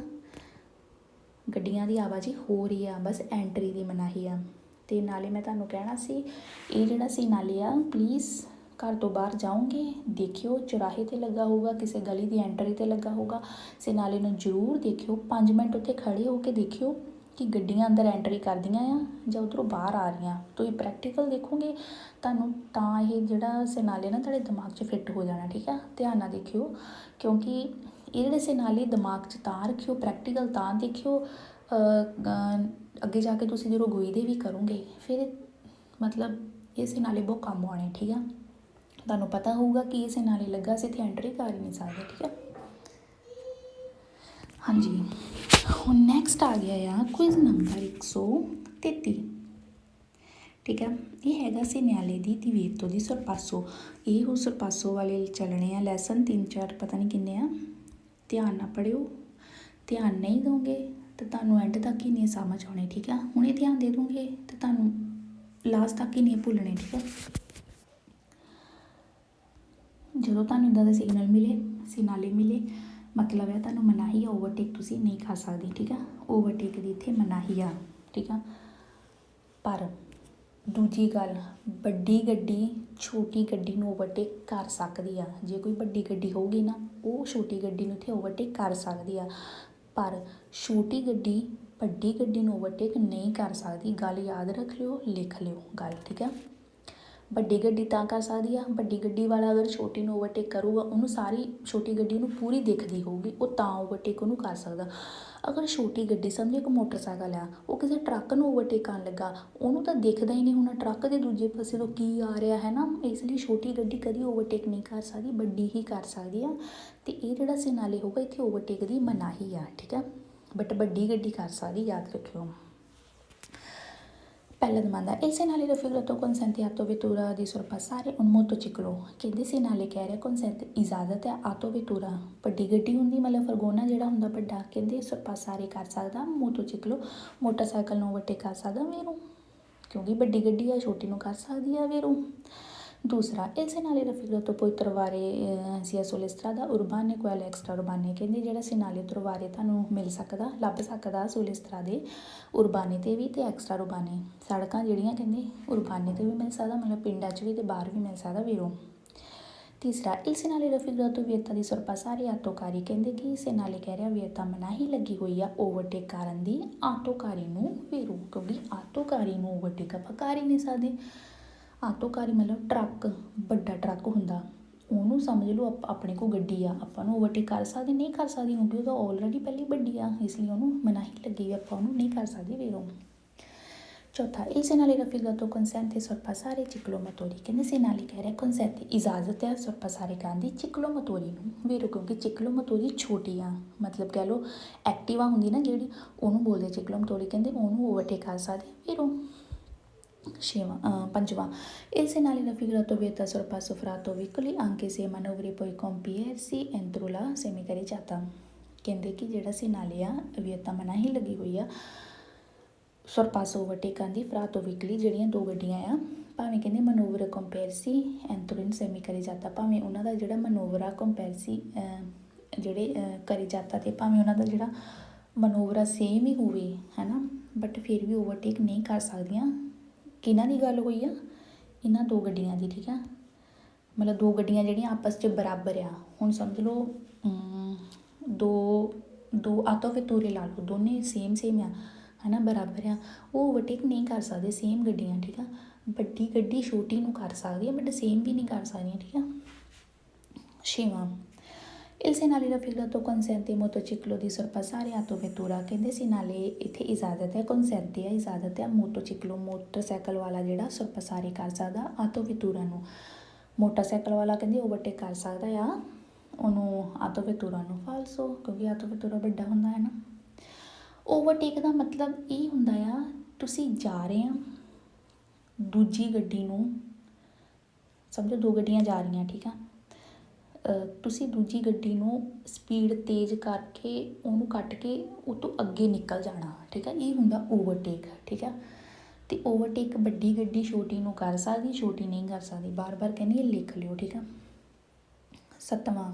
ਗੱਡੀਆਂ ਦੀ ਆਵਾਜਾਈ ਹੋ ਰਹੀ ਆ, ਬਸ ਐਂਟਰੀ ਦੀ ਮਨਾਹੀ ਆ। ਅਤੇ ਨਾਲੇ ਮੈਂ ਤੁਹਾਨੂੰ ਕਹਿਣਾ ਸੀ ਇਹ ਜਿਹੜਾ ਸਿੰਨਾਲੇ ਆ ਪਲੀਜ਼ ਘਰ ਤੋਂ ਬਾਹਰ ਜਾਓਗੇ ਦੇਖਿਓ ਚੁਰਾਹੇ 'ਤੇ ਲੱਗਾ ਹੋਊਗਾ, ਕਿਸੇ ਗਲੀ ਦੀ ਐਂਟਰੀ 'ਤੇ ਲੱਗਾ ਹੋਊਗਾ, ਸਿੰਨਾਲੇ ਨੂੰ ਜ਼ਰੂਰ ਦੇਖਿਓ, 5 ਮਿੰਟ ਉੱਥੇ ਖੜ੍ਹੇ ਹੋ ਕੇ ਦੇਖਿਓ ਕਿ ਗੱਡੀਆਂ ਅੰਦਰ ਐਂਟਰੀ ਕਰਦੀਆਂ ਆ ਜਾਂ ਉੱਧਰੋਂ ਬਾਹਰ ਆ ਰਹੀਆਂ, ਤੁਸੀਂ ਪ੍ਰੈਕਟੀਕਲ ਦੇਖੋਗੇ ਤੁਹਾਨੂੰ ਤਾਂ ਇਹ ਜਿਹੜਾ ਸਿੰਨਾਲੇ ਨਾ ਤੁਹਾਡੇ ਦਿਮਾਗ 'ਚ ਫਿੱਟ ਹੋ ਜਾਣਾ, ਠੀਕ ਆ। ਧਿਆਨ ਨਾਲ ਦੇਖਿਓ ਕਿਉਂਕਿ ਇਹ ਜਿਹੜੇ ਸਿਨਾਲੇ ਦਿਮਾਗ 'ਚ ਤਾਂ ਰੱਖਿਓ, ਪ੍ਰੈਕਟੀਕਲ ਤਾਂ ਦੇਖਿਓ, ਅੱਗੇ ਜਾ ਕੇ ਤੁਸੀਂ ਜਦੋਂ ਗੋਈ ਦੇ ਵੀ ਕਰੋਗੇ ਫਿਰ ਮਤਲਬ ਇਹ ਸਿਨਾਲੇ ਬਹੁਤ ਕੰਮ ਆਉਣੇ। ਠੀਕ ਆ, ਤੁਹਾਨੂੰ ਪਤਾ ਹੋਊਗਾ ਕਿ ਇਹ ਸਿਨਾਲੇ ਲੱਗਾ ਸੀ ਇੱਥੇ ਐਂਟਰੀ ਕਰ ਹੀ ਨਹੀਂ ਸਕਦੇ। ਠੀਕ ਆ, ਹਾਂਜੀ। ਹੁਣ ਨੈਕਸਟ ਆ ਗਿਆ ਆ ਕੁਇਜ਼ ਨੰਬਰ 133। ਠੀਕ ਆ, ਇਹ ਹੈਗਾ ਸੀ ਨਿਆਲੇ ਦੀ ਦਿਵੇਤੋ ਦੀ ਸਰਪਾਸੋ। ਇਹ ਉਹ ਸਰਪਾਸੋ ਵਾਲੇ ਚੱਲਣੇ ਆ ਲੈਸਨ 3-4 ਪਤਾ ਨਹੀਂ ਕਿੰਨੇ ਆ। ਧਿਆਨ ਨਾਲ ਪੜ੍ਹਿਓ, ਧਿਆਨ ਨਹੀਂ ਦੋਗੇ ਤਾਂ ਤੁਹਾਨੂੰ ਐਂਡ ਤੱਕ ਹੀ ਨਹੀਂ ਸਮਝ ਆਉਣੀ। ਠੀਕ ਆ, ਹੁਣੇ ਧਿਆਨ ਦੇ ਦੋਗੇ ਤਾਂ ਤੁਹਾਨੂੰ ਲਾਸਟ ਤੱਕ ਹੀ ਨਹੀਂ ਭੁੱਲਣੇ। ਠੀਕ ਆ, ਜਦੋਂ ਤੁਹਾਨੂੰ ਇੱਦਾਂ ਦੇ ਸਿਗਨਲ ਮਿਲੇ, ਸਿਨਾਲੇ ਮਿਲੇ, ਮਤਲਬ ਹੈ ਤੁਹਾਨੂੰ ਮਨਾਹੀ ਆ, ਓਵਰਟੇਕ ਤੁਸੀਂ ਨਹੀਂ ਕਰ ਸਕਦੇ। ਠੀਕ ਆ, ਓਵਰਟੇਕ ਦੀ ਇੱਥੇ ਮਨਾਹੀ ਆ। ਠੀਕ ਆ, ਪਰ ਦੂਜੀ ਗੱਲ, ਵੱਡੀ ਗੱਡੀ ਛੋਟੀ ਗੱਡੀ ਨੂੰ ਓਵਰਟੇਕ ਕਰ ਸਕਦੀ ਆ। ਜੇ ਕੋਈ ਵੱਡੀ ਗੱਡੀ ਹੋਊਗੀ ਨਾ, ਉਹ ਛੋਟੀ ਗੱਡੀ ਨੂੰ ਇੱਥੇ ਓਵਰਟੇਕ ਕਰ ਸਕਦੀ ਆ, ਪਰ ਛੋਟੀ ਗੱਡੀ ਵੱਡੀ ਗੱਡੀ ਨੂੰ ਓਵਰਟੇਕ ਨਹੀਂ ਕਰ ਸਕਦੀ। ਗੱਲ ਯਾਦ ਰੱਖ ਲਿਓ, ਲਿਖ ਲਿਓ ਗੱਲ। ਠੀਕ ਆ, ਵੱਡੀ ਗੱਡੀ ਤਾਂ ਕਰ ਸਕਦੀ ਆ, ਵੱਡੀ ਗੱਡੀ ਵਾਲਾ ਅਗਰ ਛੋਟੀ ਨੂੰ ਓਵਰਟੇਕ ਕਰੂਗਾ, ਉਹਨੂੰ ਸਾਰੀ ਛੋਟੀ ਗੱਡੀ ਨੂੰ ਪੂਰੀ ਦਿਖਦੀ ਹੋਊਗੀ, ਉਹ ਤਾਂ ਓਵਰਟੇਕ ਉਹਨੂੰ ਕਰ ਸਕਦਾ। ਅਗਰ ਛੋਟੀ ਗੱਡੀ ਸਮਝੋ ਇੱਕ ਮੋਟਰਸਾਈਕਲ ਆ, ਉਹ ਕਿਸੇ ਟਰੱਕ ਨੂੰ ਓਵਰਟੇਕ ਕਰਨ ਲੱਗਾ, ਉਹਨੂੰ ਤਾਂ ਦਿਖਦਾ ਹੀ ਨਹੀਂ ਹੋਣਾ ਟਰੱਕ ਦੇ ਦੂਜੇ ਪਾਸੇ ਤੋਂ ਕੀ ਆ ਰਿਹਾ ਹੈ ਨਾ, ਇਸ ਲਈ ਛੋਟੀ ਗੱਡੀ ਕਦੀ ਓਵਰਟੇਕ ਨਹੀਂ ਕਰ ਸਕਦੀ, ਵੱਡੀ ਹੀ ਕਰ ਸਕਦੀ ਆ। ਅਤੇ ਇਹ ਜਿਹੜਾ ਸਿਨਾਲੇ ਹੋਊਗਾ ਇੱਥੇ ਓਵਰਟੇਕ ਦੀ ਮਨਾਹੀ ਆ। ਠੀਕ ਆ, ਬਟ ਵੱਡੀ ਗੱਡੀ ਕਰ ਸਕਦੀ, ਯਾਦ ਰੱਖਿਓ। ਪਹਿਲਾ domanda, il segnale raffigurato consente atto vettura di sorpassare un motociclo? ਕਹਿੰਦੇ ਸਿਨਾਲੇ ਕਹਿ ਰਿਹਾ consente ਇਜਾਜ਼ਤ ਹੈ ਆਟੋ ਵੈਟੂਰਾ, ਵੱਡੀ ਗੱਡੀ ਹੁੰਦੀ ਮਤਲਬ ਫਰਗੋਨਾ ਜਿਹੜਾ ਹੁੰਦਾ ਵੱਡਾ, ਕਹਿੰਦੇ sorpassare ਕਰ ਸਕਦਾ ਮੋਟੋਚਿਕਲੋ, ਮੋਟਰਸਾਈਕਲ ਨੂੰ ਓਵਰਟੇਕ ਕਰ ਸਕਦਾ ਵੇਰੂ, ਕਿਉਂਕਿ ਵੱਡੀ ਗੱਡੀ ਆ, ਛੋਟੀ ਨੂੰ ਕਰ ਸਕਦੀ ਆ ਵੇਰੂ। ਦੂਸਰਾ, il segnale raffigurato può trovare sia sulla strada urbane quale extra urbane, ਕਹਿੰਦੇ ਜਿਹੜਾ ਸਿਨਾਲੇ ਤਰਵਾਰੇ ਤੁਹਾਨੂੰ ਮਿਲ ਸਕਦਾ, ਲੱਭ ਸਕਦਾ sulle strade ਉਰਬਾਨੇ 'ਤੇ ਵੀ ਅਤੇ ਐਕਸਟਰਾ ਉਰਬਾਨੇ ਸੜਕਾਂ ਜਿਹੜੀਆਂ ਕਹਿੰਦੇ ਉਰਬਾਨੇ 'ਤੇ ਵੀ ਮਿਲ ਸਕਦਾ, ਮਤਲਬ ਪਿੰਡਾਂ 'ਚ ਵੀ ਅਤੇ ਬਾਹਰ ਵੀ ਮਿਲ ਸਕਦਾ ਵੀਰੋ। ਤੀਸਰਾ, il segnale raffigurato vieta di sorpassare autocarri, ਕਹਿੰਦੇ ਕਿ ਸਿਨਾਲੇ ਕਹਿ ਰਿਹਾ ਵਿਅਤਾ ਮਨਾਹੀ ਲੱਗੀ ਹੋਈ ਆ ਓਵਰਟੇਕ ਕਰਨ ਦੀ ਆਟੋਕਾਰੀ ਨੂੰ ਵੀਰੋ, ਕਿਉਂਕਿ ਆਟੋਕਾਰੀ ਨੂੰ ਓਵਰਟੇਕ ਆਪਾਂ ਕਰ ਹੀ ਨਹੀਂ ਸਕਦੇ। ਆਟੋਕਾਰੀ ਮਤਲਬ ਟਰੱਕ, ਵੱਡਾ ਟਰੱਕ ਹੁੰਦਾ, ਉਹਨੂੰ ਸਮਝ ਲਓ ਆਪਣੇ ਕੋਲ ਗੱਡੀ ਆ, ਆਪਾਂ ਨੂੰ ਓਵਰਟੇਕ ਕਰ ਸਕਦੇ ਨਹੀਂ ਕਰ ਸਕਦੀ, ਕਿਉਂਕਿ ਉਹ ਤਾਂ ਆਲਰੇਡੀ ਪਹਿਲੀ ਵੱਡੀ ਆ, ਇਸ ਲਈ ਉਹਨੂੰ ਮਨਾਹੀ ਲੱਗੀ ਵੀ ਆਪਾਂ ਉਹਨੂੰ ਨਹੀਂ ਕਰ ਸਕਦੇ ਵੀਰੋ। ਚੌਥਾ, il segnale raffigurato consente sorpassare ciclomotori, ਕਹਿੰਦੇ ਸਿਨਾਲੇ ਕਹਿ ਰਿਹਾ consente ਇਜਾਜ਼ਤ ਹੈ sorpassare ਕਰਨ ਦੀ ਚਿਕਲੋਮੋਟੋਰੀ ਨੂੰ ਵੀਰੋ, ਕਿਉਂਕਿ ਚਿਕਲੋਮੋਟੋਰੀ ਛੋਟੀ ਆ, ਮਤਲਬ ਕਹਿ ਲਓ ਐਕਟਿਵਾ ਹੁੰਦੀ ਨਾ ਜਿਹੜੀ, ਉਹਨੂੰ ਬੋਲਦੇ ਚਿਕਲੋਮੋਟੋਰੀ, ਕਹਿੰਦੇ ਉਹਨੂੰ ਓਵਰਟੇਕ ਕਰ ਸਕਦੇ ਵੀਰੋ। ਪੰਜਵਾਂ, il segnale raffigurato vieta sorpasso frato veicoli anche se manovre puoi compiersi entro la semicarreggiata, ਕਹਿੰਦੇ ਕਿ ਜਿਹੜਾ ਸਿਨਾਲੇ ਆ ਵਿਅਤਾ ਮਨਾਹੀ ਲੱਗੀ ਹੋਈ ਆ sorpasso ਓਵਰਟੇਕ ਕਰਨ ਦੀ ਫਰਾਤੋ ਵਹੀਕਲੀ ਜਿਹੜੀਆਂ ਦੋ ਗੱਡੀਆਂ ਆ, ਭਾਵੇਂ ਕਹਿੰਦੇ ਮਨੋਵਰ ਕੰਪੇਰਸੀ ਐਂਟਰੋ ਇਨ ਸੈਮੀਕੈਰੇਜਾਤਾ, ਭਾਵੇਂ ਉਹਨਾਂ ਦਾ ਜਿਹੜਾ ਮਨੋਵਰ ਆ ਕੰਪੇਰਸੀ ਜਿਹੜੇ ਕੈਰੇਜਾਤਾ ਅਤੇ ਭਾਵੇਂ ਉਹਨਾਂ ਦਾ ਜਿਹੜਾ ਮਨੋਵਰ ਆ ਸੇਮ ਹੀ ਹੋਵੇ ਹੈ ਨਾ, ਬਟ ਫਿਰ ਵੀ ਓਵਰਟੇਕ ਨਹੀਂ ਕਰ ਸਕਦੀਆਂ। ਕਿਹਨਾਂ ਦੀ ਗੱਲ ਹੋਈ ਆ, ਇਹਨਾਂ ਦੋ ਗੱਡੀਆਂ ਦੀ। ਠੀਕ ਆ, ਮਤਲਬ ਦੋ ਗੱਡੀਆਂ ਜਿਹੜੀਆਂ ਆਪਸ 'ਚ ਬਰਾਬਰ ਆ, ਹੁਣ ਸਮਝ ਲਓ ਦੋ ਆਟੋ ਵੈਟੂਰੇ ਲਾ ਲਓ, ਦੋਨੇ ਸੇਮ ਆ ਹੈ ਨਾ, ਬਰਾਬਰ ਆ, ਉਹ ਓਵਰਟੇਕ ਨਹੀਂ ਕਰ ਸਕਦੇ ਸੇਮ ਗੱਡੀਆਂ। ਠੀਕ ਆ, ਵੱਡੀ ਗੱਡੀ ਛੋਟੀ ਨੂੰ ਕਰ ਸਕਦੀ ਆ, ਬਟ ਸੇਮ ਵੀ ਨਹੀਂ ਕਰ ਸਕਦੀਆਂ। ਠੀਕ ਆ। ਛੇਵਾਂ, il segnale raffigurato consente motociclo di sorpassare auto vettura, ਕਹਿੰਦੇ ਸਿਨਾਲੇ ਇੱਥੇ ਇਜਾਜ਼ਤ ਹੈ consente ਹੈ, ਇਜਾਜ਼ਤ ਹੈ ਮੋਟੋਚਿਕਲੋ ਮੋਟਰਸਾਈਕਲ ਵਾਲਾ ਜਿਹੜਾ sorpassare ਕਰ ਸਕਦਾ ਆਟੋ ਵੈਟੂਰਾ ਨੂੰ, ਮੋਟਰਸਾਈਕਲ ਵਾਲਾ ਕਹਿੰਦੇ ਓਵਰਟੇਕ ਕਰ ਸਕਦਾ ਆ ਉਹਨੂੰ ਆਟੋ ਵੈਟੂਰਾ ਨੂੰ, ਫਾਲਸੋ, ਕਿਉਂਕਿ ਆਟੋ ਵੈਟੂਰਾ ਵੱਡਾ ਹੁੰਦਾ ਹੈ ਨਾ। ਓਵਰਟੇਕ ਦਾ ਮਤਲਬ ਇਹ ਹੁੰਦਾ ਆ ਤੁਸੀਂ ਜਾ ਰਹੇ ਆ, ਦੂਜੀ ਗੱਡੀ ਨੂੰ ਸਮਝੋ ਦੋ ਗੱਡੀਆਂ ਜਾ ਰਹੀਆਂ। ਠੀਕ ਆ, ਤੁਸੀਂ ਦੂਜੀ ਗੱਡੀ ਨੂੰ ਸਪੀਡ ਤੇਜ਼ ਕਰਕੇ ਉਹਨੂੰ ਕੱਟ ਕੇ ਉਹ ਤੋਂ ਅੱਗੇ ਨਿਕਲ ਜਾਣਾ। ਠੀਕ ਆ, ਇਹ ਹੁੰਦਾ ਓਵਰਟੇਕ। ਠੀਕ ਆ, ਅਤੇ ਓਵਰਟੇਕ ਵੱਡੀ ਗੱਡੀ ਛੋਟੀ ਨੂੰ ਕਰ ਸਕਦੀ, ਛੋਟੀ ਨਹੀਂ ਕਰ ਸਕਦੀ, ਬਾਰ ਕਹਿੰਦੀ ਇਹ ਲਿਖ ਲਿਓ। ਠੀਕ ਆ। ਸੱਤਵਾਂ,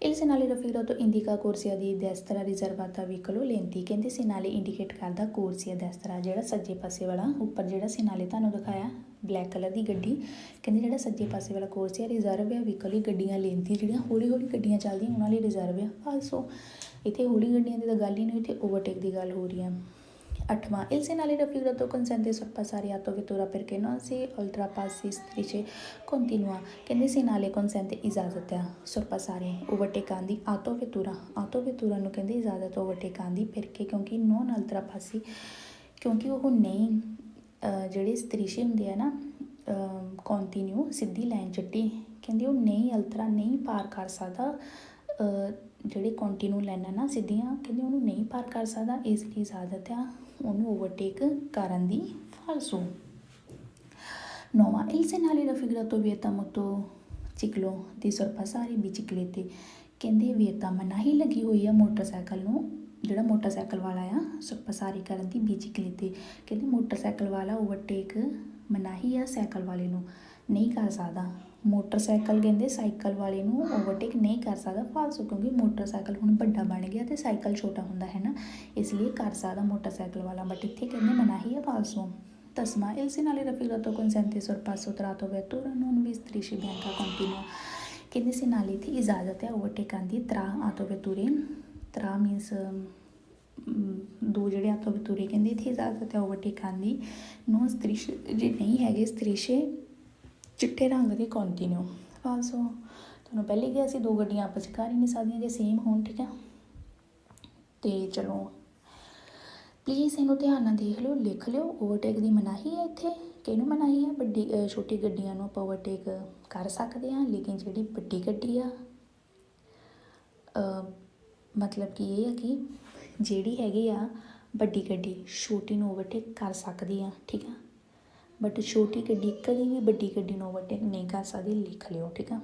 il segnale raffigurato indica corsia di destra riservata veicolo lenti, ਕਹਿੰਦੇ ਸਿਨਾਲੇ ਇੰਡੀਕੇਟ ਕਰਦਾ ਕੋਰਸੀਆ destra, ਜਿਹੜਾ ਸੱਜੇ ਪਾਸੇ ਵਾਲਾ ਉੱਪਰ ਜਿਹੜਾ ਸਿਨਾਲੇ ਤੁਹਾਨੂੰ ਦਿਖਾਇਆ ਬਲੈਕ ਕਲਰ ਦੀ ਗੱਡੀ, ਕਹਿੰਦੇ ਜਿਹੜਾ ਸੱਜੇ ਪਾਸੇ ਵਾਲਾ ਕੋਰਸੀਆ ਰਿਜ਼ਰਵ ਆ ਵਹੀਕਲ, ਗੱਡੀਆਂ ਲੈਂਦੀ ਜਿਹੜੀਆਂ ਹੌਲੀ ਗੱਡੀਆਂ ਚੱਲਦੀਆਂ ਉਹਨਾਂ ਲਈ ਰਿਜ਼ਰਵ ਆ। ਆਲਸੋ ਇੱਥੇ ਹੌਲੀ ਗੱਡੀਆਂ ਦੀ ਤਾਂ ਗੱਲ ਹੀ ਨਹੀਂ, ਇੱਥੇ ਓਵਰਟੇਕ ਦੀ ਗੱਲ ਹੋ ਰਹੀ ਆ। 8वां, il segnale raffigurato consente di sorpassare autovettura perché non si oltrepassi strisce continua। ਕਹਿੰਦੇ segnale consente ਇਜਾਜ਼ਤ ਆ sorpassare overtake ਕਰਨ ਦੀ autovettura ਨੂੰ ਕਹਿੰਦੇ ਇਜਾਜ਼ਤ overtake ਕਰਨ ਦੀ perché ਕਿਉਂਕਿ non oltrepassi ਕਿਉਂਕਿ ਉਹ ਨਹੀਂ ਜਿਹੜੇ ਸਤਰੀਸ਼ੇ ਹੁੰਦੇ ਆ ਨਾ ਕੰਟੀਨਿਊ ਸਿੱਧੀ ਲਾਈਨ ਚੱਟੀ ਕਹਿੰਦੀ ਉਹ ਨਹੀਂ ਅਲਤਰਾ ਨਹੀਂ ਪਾਰ ਕਰ ਸਕਦਾ ਜਿਹੜੇ ਕੰਟੀਨਿਊ ਲਾਈਨਾਂ ਨਾ ਸਿੱਧੀਆਂ ਕਹਿੰਦੇ ਉਹਨੂੰ ਨਹੀਂ ਪਾਰ ਕਰ ਸਕਦਾ ਇਸ ਲਈ ਇਜਾਜ਼ਤ ਆ ਉਹਨੂੰ ਓਵਰਟੇਕ ਕਰਨ ਦੀ ਫਾਲਸੋ। 9ਵਾਂ, il segnale raffigurato vieta motociclo di sorpassare biciclette ਕਹਿੰਦੇ ਵਿeta ਮਨਾਹੀ ਲੱਗੀ ਹੋਈ ਆ ਮੋਟਰਸਾਈਕਲ ਨੂੰ ਜਿਹੜਾ ਮੋਟਰਸਾਈਕਲ ਵਾਲਾ ਆ sorpassare ਕਰਨ ਦੀ biciclette ਕਹਿੰਦੇ ਮੋਟਰਸਾਈਕਲ ਵਾਲਾ ਓਵਰਟੇਕ ਮਨਾਹੀ ਆ ਸਾਈਕਲ ਵਾਲੇ ਨੂੰ ਨਹੀਂ ਕਰ ਸਕਦਾ। ਮੋਟਰਸਾਈਕਲ ਕਹਿੰਦੇ ਸਾਈਕਲ ਵਾਲੇ ਨੂੰ ਓਵਰਟੇਕ ਨਹੀਂ ਕਰ ਸਕਦਾ ਫਾਲਸੋ ਕਿਉਂਕਿ ਮੋਟਰਸਾਈਕਲ ਹੁਣ ਵੱਡਾ ਬਣ ਗਿਆ ਅਤੇ ਸਾਈਕਲ ਛੋਟਾ ਹੁੰਦਾ ਹੈ ਨਾ ਇਸ ਲਈ ਕਰ ਸਕਦਾ ਮੋਟਰਸਾਈਕਲ ਵਾਲਾ ਬਟ ਇੱਥੇ ਕਹਿੰਦੇ ਮਨਾਹੀ ਹੈ ਫਾਲਸੋ। 10ਵਾਂ, il segnale raffigurato consente il sorpasso tra autovettura non strisce bianca continua ਕਹਿੰਦੇ segnale ਇੱਥੇ ਇਜਾਜ਼ਤ ਹੈ ਓਵਰਟੇਕ ਕਰਨ ਦੀ tra autovetture tra ਮੀਨਸ ਦੋ ਜਿਹੜੇ autovetture ਕਹਿੰਦੇ ਇੱਥੇ ਇਜਾਜ਼ਤ ਹੈ ਓਵਰਟੇਕ ਕਰਨ ਦੀ ਨੋ ਸਤ੍ਰਿਸ਼ ਜੇ ਨਹੀਂ ਹੈਗੇ ਸਤ੍ਰਿਸ਼ੇ ਚਿੱਟੇ ਰੰਗ ਦੇ ਕੰਟੀਨਿਊ ਫਾਲਸੋ। ਤੁਹਾਨੂੰ ਪਹਿਲੇ ਕਿਹਾ ਸੀ ਦੋ ਗੱਡੀਆਂ ਆਪਸ 'ਚ ਕਰ ਹੀ ਨਹੀਂ ਸਕਦੀਆਂ ਜੇ ਸੇਮ ਹੋਣ ਠੀਕ ਆ। ਅਤੇ ਚਲੋ ਪਲੀਜ਼ ਇਹਨੂੰ ਧਿਆਨ ਨਾਲ ਦੇਖ ਲਿਓ ਲਿਖ ਲਿਓ ਓਵਰਟੇਕ ਦੀ ਮਨਾਹੀ ਹੈ ਇੱਥੇ ਕਿਹਨੂੰ ਮਨਾਹੀ ਹੈ ਵੱਡੀ ਛੋਟੀ ਗੱਡੀਆਂ ਨੂੰ ਆਪਾਂ ਓਵਰਟੇਕ ਕਰ ਸਕਦੇ ਹਾਂ ਲੇਕਿਨ ਜਿਹੜੀ ਵੱਡੀ ਗੱਡੀ ਆ ਮਤਲਬ ਕਿ ਇਹ ਆ ਕਿ ਜਿਹੜੀ ਹੈਗੀ ਆ ਵੱਡੀ ਗੱਡੀ ਛੋਟੀ ਨੂੰ ਓਵਰਟੇਕ ਕਰ ਸਕਦੀ ਆ ਠੀਕ ਆ ਬਟ ਛੋਟੀ ਗੱਡੀ ਕਦੀ ਵੀ ਵੱਡੀ ਗੱਡੀ ਨੂੰ ਓਵਰਟੇਕ ਨਹੀਂ ਕਰ ਸਕਦੀ ਲਿਖ ਲਿਓ ਠੀਕ ਆ।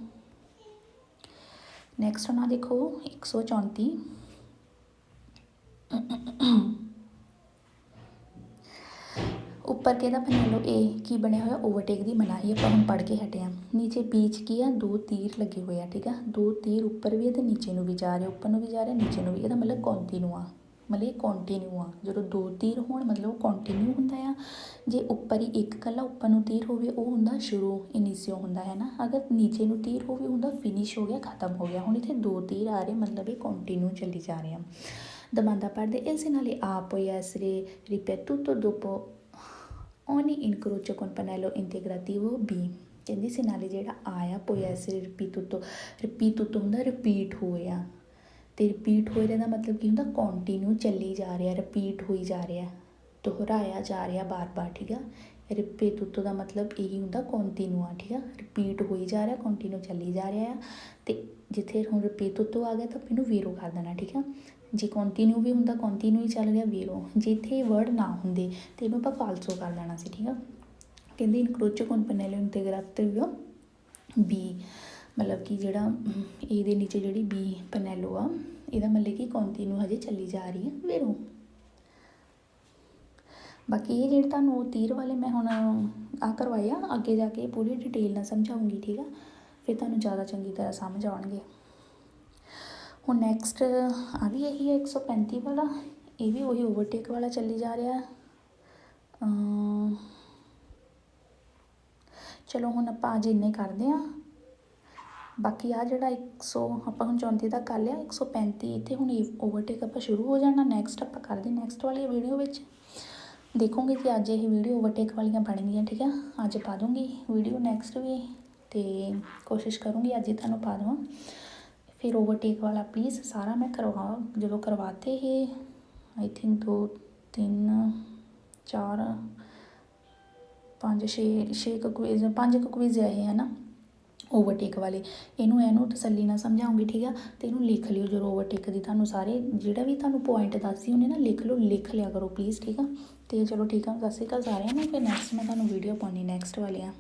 ਨੈਕਸਟ ਉਹਨਾਂ ਦੇਖੋ 134 ਉੱਪਰ ਕਿਹਦਾ ਪੈਨਲ ਇਹ ਕੀ ਬਣਿਆ ਹੋਇਆ ਓਵਰਟੇਕ ਦੀ ਮਨਾਹੀ ਆਪਾਂ ਹੁਣ ਪੜ੍ਹ ਕੇ ਹਟੇ ਹਾਂ। ਨੀਚੇ ਬੀਚ ਕੀ ਆ ਦੋ ਤੀਰ ਲੱਗੇ ਹੋਏ ਆ ਠੀਕ ਆ ਦੋ ਤੀਰ ਉੱਪਰ ਵੀ ਅਤੇ ਨੀਚੇ ਨੂੰ ਵੀ ਜਾ ਰਹੇ ਉੱਪਰ ਨੂੰ ਵੀ ਜਾ ਰਿਹਾ ਨੀਚੇ ਨੂੰ ਵੀ ਇਹਦਾ ਮਤਲਬ ਕੰਟੀਨਿਊ ਆ ਮਤਲਬ ਇਹ ਕੰਟੀਨਿਊ ਆ ਜਦੋਂ ਦੋ ਤੀਰ ਹੋਣ ਮਤਲਬ ਉਹ ਕੰਟੀਨਿਊ ਹੁੰਦਾ ਆ ਜੇ ਉੱਪਰ ਹੀ ਇੱਕ ਇਕੱਲਾ ਉੱਪਰ ਨੂੰ ਤੀਰ ਹੋਵੇ ਉਹ ਹੁੰਦਾ ਸ਼ੁਰੂ ਇਨੀਸ਼ੀਓ ਹੁੰਦਾ ਹੈ ਨਾ ਅਗਰ ਨੀਚੇ ਨੂੰ ਤੀਰ ਹੋਵੇ ਹੁੰਦਾ ਫਿਨਿਸ਼ ਹੋ ਗਿਆ ਖਤਮ ਹੋ ਗਿਆ ਹੁਣ ਇੱਥੇ ਦੋ ਤੀਰ ਆ ਰਹੇ ਮਤਲਬ ਇਹ ਕੰਟੀਨਿਊ ਚੱਲੀ ਜਾ ਰਹੇ ਆ। ਦਮਾਂਦਾ ਪੜ੍ਹਦੇ ਇਸ ਨਾਲ A poi essere ripetuto dopo ogni incrocio con pannello integrativo B ਕਹਿੰਦੀ ਸੀ ਨਾਲੇ ਜਿਹੜਾ ਆਇਆ poi essere ripetuto ਹੁੰਦਾ ਰਿਪੀਟ ਹੋਇਆ ਅਤੇ ਰਿਪੀਟ ਹੋਏ ਦਾ ਮਤਲਬ ਕੀ ਹੁੰਦਾ ਕੰਟੀਨਿਊ ਚੱਲੀ ਜਾ ਰਿਹਾ ਰਿਪੀਟ ਹੋਈ ਜਾ ਰਿਹਾ ਦੁਹਰਾਇਆ ਜਾ ਰਿਹਾ ਬਾਰ-ਬਾਰ ਠੀਕ ਆ। ਰਿਪੀਟੂਟੋ ਦਾ ਮਤਲਬ ਇਹੀ ਹੁੰਦਾ ਕੰਟੀਨਿਊ ਆ ਠੀਕ ਆ ਰਿਪੀਟ ਹੋਈ ਜਾ ਰਿਹਾ ਕੰਟੀਨਿਊ ਚੱਲੀ ਜਾ ਰਿਹਾ ਆ ਅਤੇ ਜਿੱਥੇ ਹੁਣ ਰਿਪੀਟੂਟੋ ਆ ਗਿਆ ਤਾਂ ਇਹਨੂੰ ਵੀਰੋ ਕਰ ਦੇਣਾ ਠੀਕ ਆ ਜੇ ਕੰਟੀਨਿਊ ਵੀ ਹੁੰਦਾ ਕੰਟੀਨਿਊ ਹੀ ਚੱਲ ਰਿਹਾ ਵੀਰੋ ਜਿੱਥੇ ਵਰਡ ਨਾ ਹੁੰਦੇ ਅਤੇ ਇਹਨੂੰ ਆਪਾਂ ਫਾਲਸੋ ਕਰ ਦੇਣਾ ਸੀ ਠੀਕ ਆ। ਕਹਿੰਦੇ ਇਨਕਰੋਚੋ con pannello integrativo B ਮਤਲਬ ਕਿ ਜਿਹੜਾ ਇਹਦੇ ਨੀਚੇ ਜਿਹੜੀ ਬੀ ਪੈਨੈਲੋ ਆ ਇਹਦਾ ਮਤਲਬ ਕਿ ਕੰਟੀਨਿਊ ਹਜੇ ਚੱਲੀ ਜਾ ਰਹੀ ਹੈ ਵੀਰੋ। ਬਾਕੀ ਇਹ ਜਿਹੜੇ ਤੁਹਾਨੂੰ ਉਹ ਤੀਰ ਵਾਲੇ ਮੈਂ ਹੁਣ ਆਹ ਕਰਵਾਏ ਆ ਅੱਗੇ ਜਾ ਕੇ ਪੂਰੀ ਡਿਟੇਲ ਨਾਲ ਸਮਝਾਉਂਗੀ ਠੀਕ ਆ ਫਿਰ ਤੁਹਾਨੂੰ ਜ਼ਿਆਦਾ ਚੰਗੀ ਤਰ੍ਹਾਂ ਸਮਝ ਆਉਣਗੇ। ਹੁਣ ਨੈਕਸਟ ਆ ਵੀ ਇਹੀ ਹੈ 135 ਵਾਲਾ ਇਹ ਵੀ ਉਹੀ ਓਵਰਟੇਕ ਵਾਲਾ ਚੱਲੀ ਜਾ ਰਿਹਾ। ਚਲੋ ਹੁਣ ਆਪਾਂ ਅੱਜ ਇੰਨੇ ਕਰਦੇ ਹਾਂ ਬਾਕੀ ਆ ਜਿਹੜਾ 100 ਆਪਾਂ ਹੁਣ 34 ਤੱਕ ਕਰ ਲਿਆ 135 ਇੱਥੇ ਹੁਣ ਓਵਰਟੇਕ ਆਪਾਂ ਸ਼ੁਰੂ ਹੋ ਜਾਣਾ ਨੈਕਸਟ ਆਪਾਂ ਕਰਦੇ ਨੈਕਸਟ ਵਾਲੀ ਵੀਡੀਓ ਵਿੱਚ ਦੇਖੋਗੇ ਕਿ ਅੱਜ ਇਹ ਵੀਡੀਓ ਓਵਰਟੇਕ ਵਾਲੀਆਂ ਬਣਨਗੀਆਂ ਠੀਕ ਆ ਅੱਜ ਪਾ ਦੂੰਗੀ ਵੀਡੀਓ ਨੈਕਸਟ ਵੀ ਅਤੇ ਕੋਸ਼ਿਸ਼ ਕਰੂੰਗੀ ਅੱਜ ਹੀ ਤੁਹਾਨੂੰ ਪਾ ਦੇਵਾਂ ਫਿਰ ਓਵਰਟੇਕ ਵਾਲਾ ਪਲੀਜ਼ ਸਾਰਾ ਮੈਂ ਜਦੋਂ ਕਰਵਾਤੇ ਇਹ ਆਈ ਥਿੰਕ 2 3 4 5 6 ਕੁਇਜ਼ 5 ਕੁਇਜ਼ ਆ ਇਹ ਹੈ ਨਾ ਓਵਰਟੇਕ ਵਾਲੇ ਇਹਨੂੰ ਤਸੱਲੀ ਨਾਲ ਸਮਝਾਉਂਗੀ ਠੀਕ ਆ ਅਤੇ ਇਹਨੂੰ ਲਿਖ ਲਿਓ ਜਦੋਂ ਓਵਰਟੇਕ ਦੀ ਤੁਹਾਨੂੰ ਸਾਰੇ ਜਿਹੜਾ ਵੀ ਤੁਹਾਨੂੰ ਪੁਆਇੰਟ ਦੱਸਦੀ ਉਹਨੇ ਨਾ ਲਿਖ ਲਿਆ ਕਰੋ ਪਲੀਜ਼ ਠੀਕ ਆ ਅਤੇ ਚਲੋ ਠੀਕ ਆ ਸਤਿ ਸ਼੍ਰੀ ਅਕਾਲ ਸਾਰਿਆਂ ਨੂੰ ਫਿਰ ਨੈਕਸਟ ਮੈਂ ਤੁਹਾਨੂੰ ਵੀਡੀਓ ਪਾਉਣੀ ਨੈਕਸਟ ਵਾਲੀਆਂ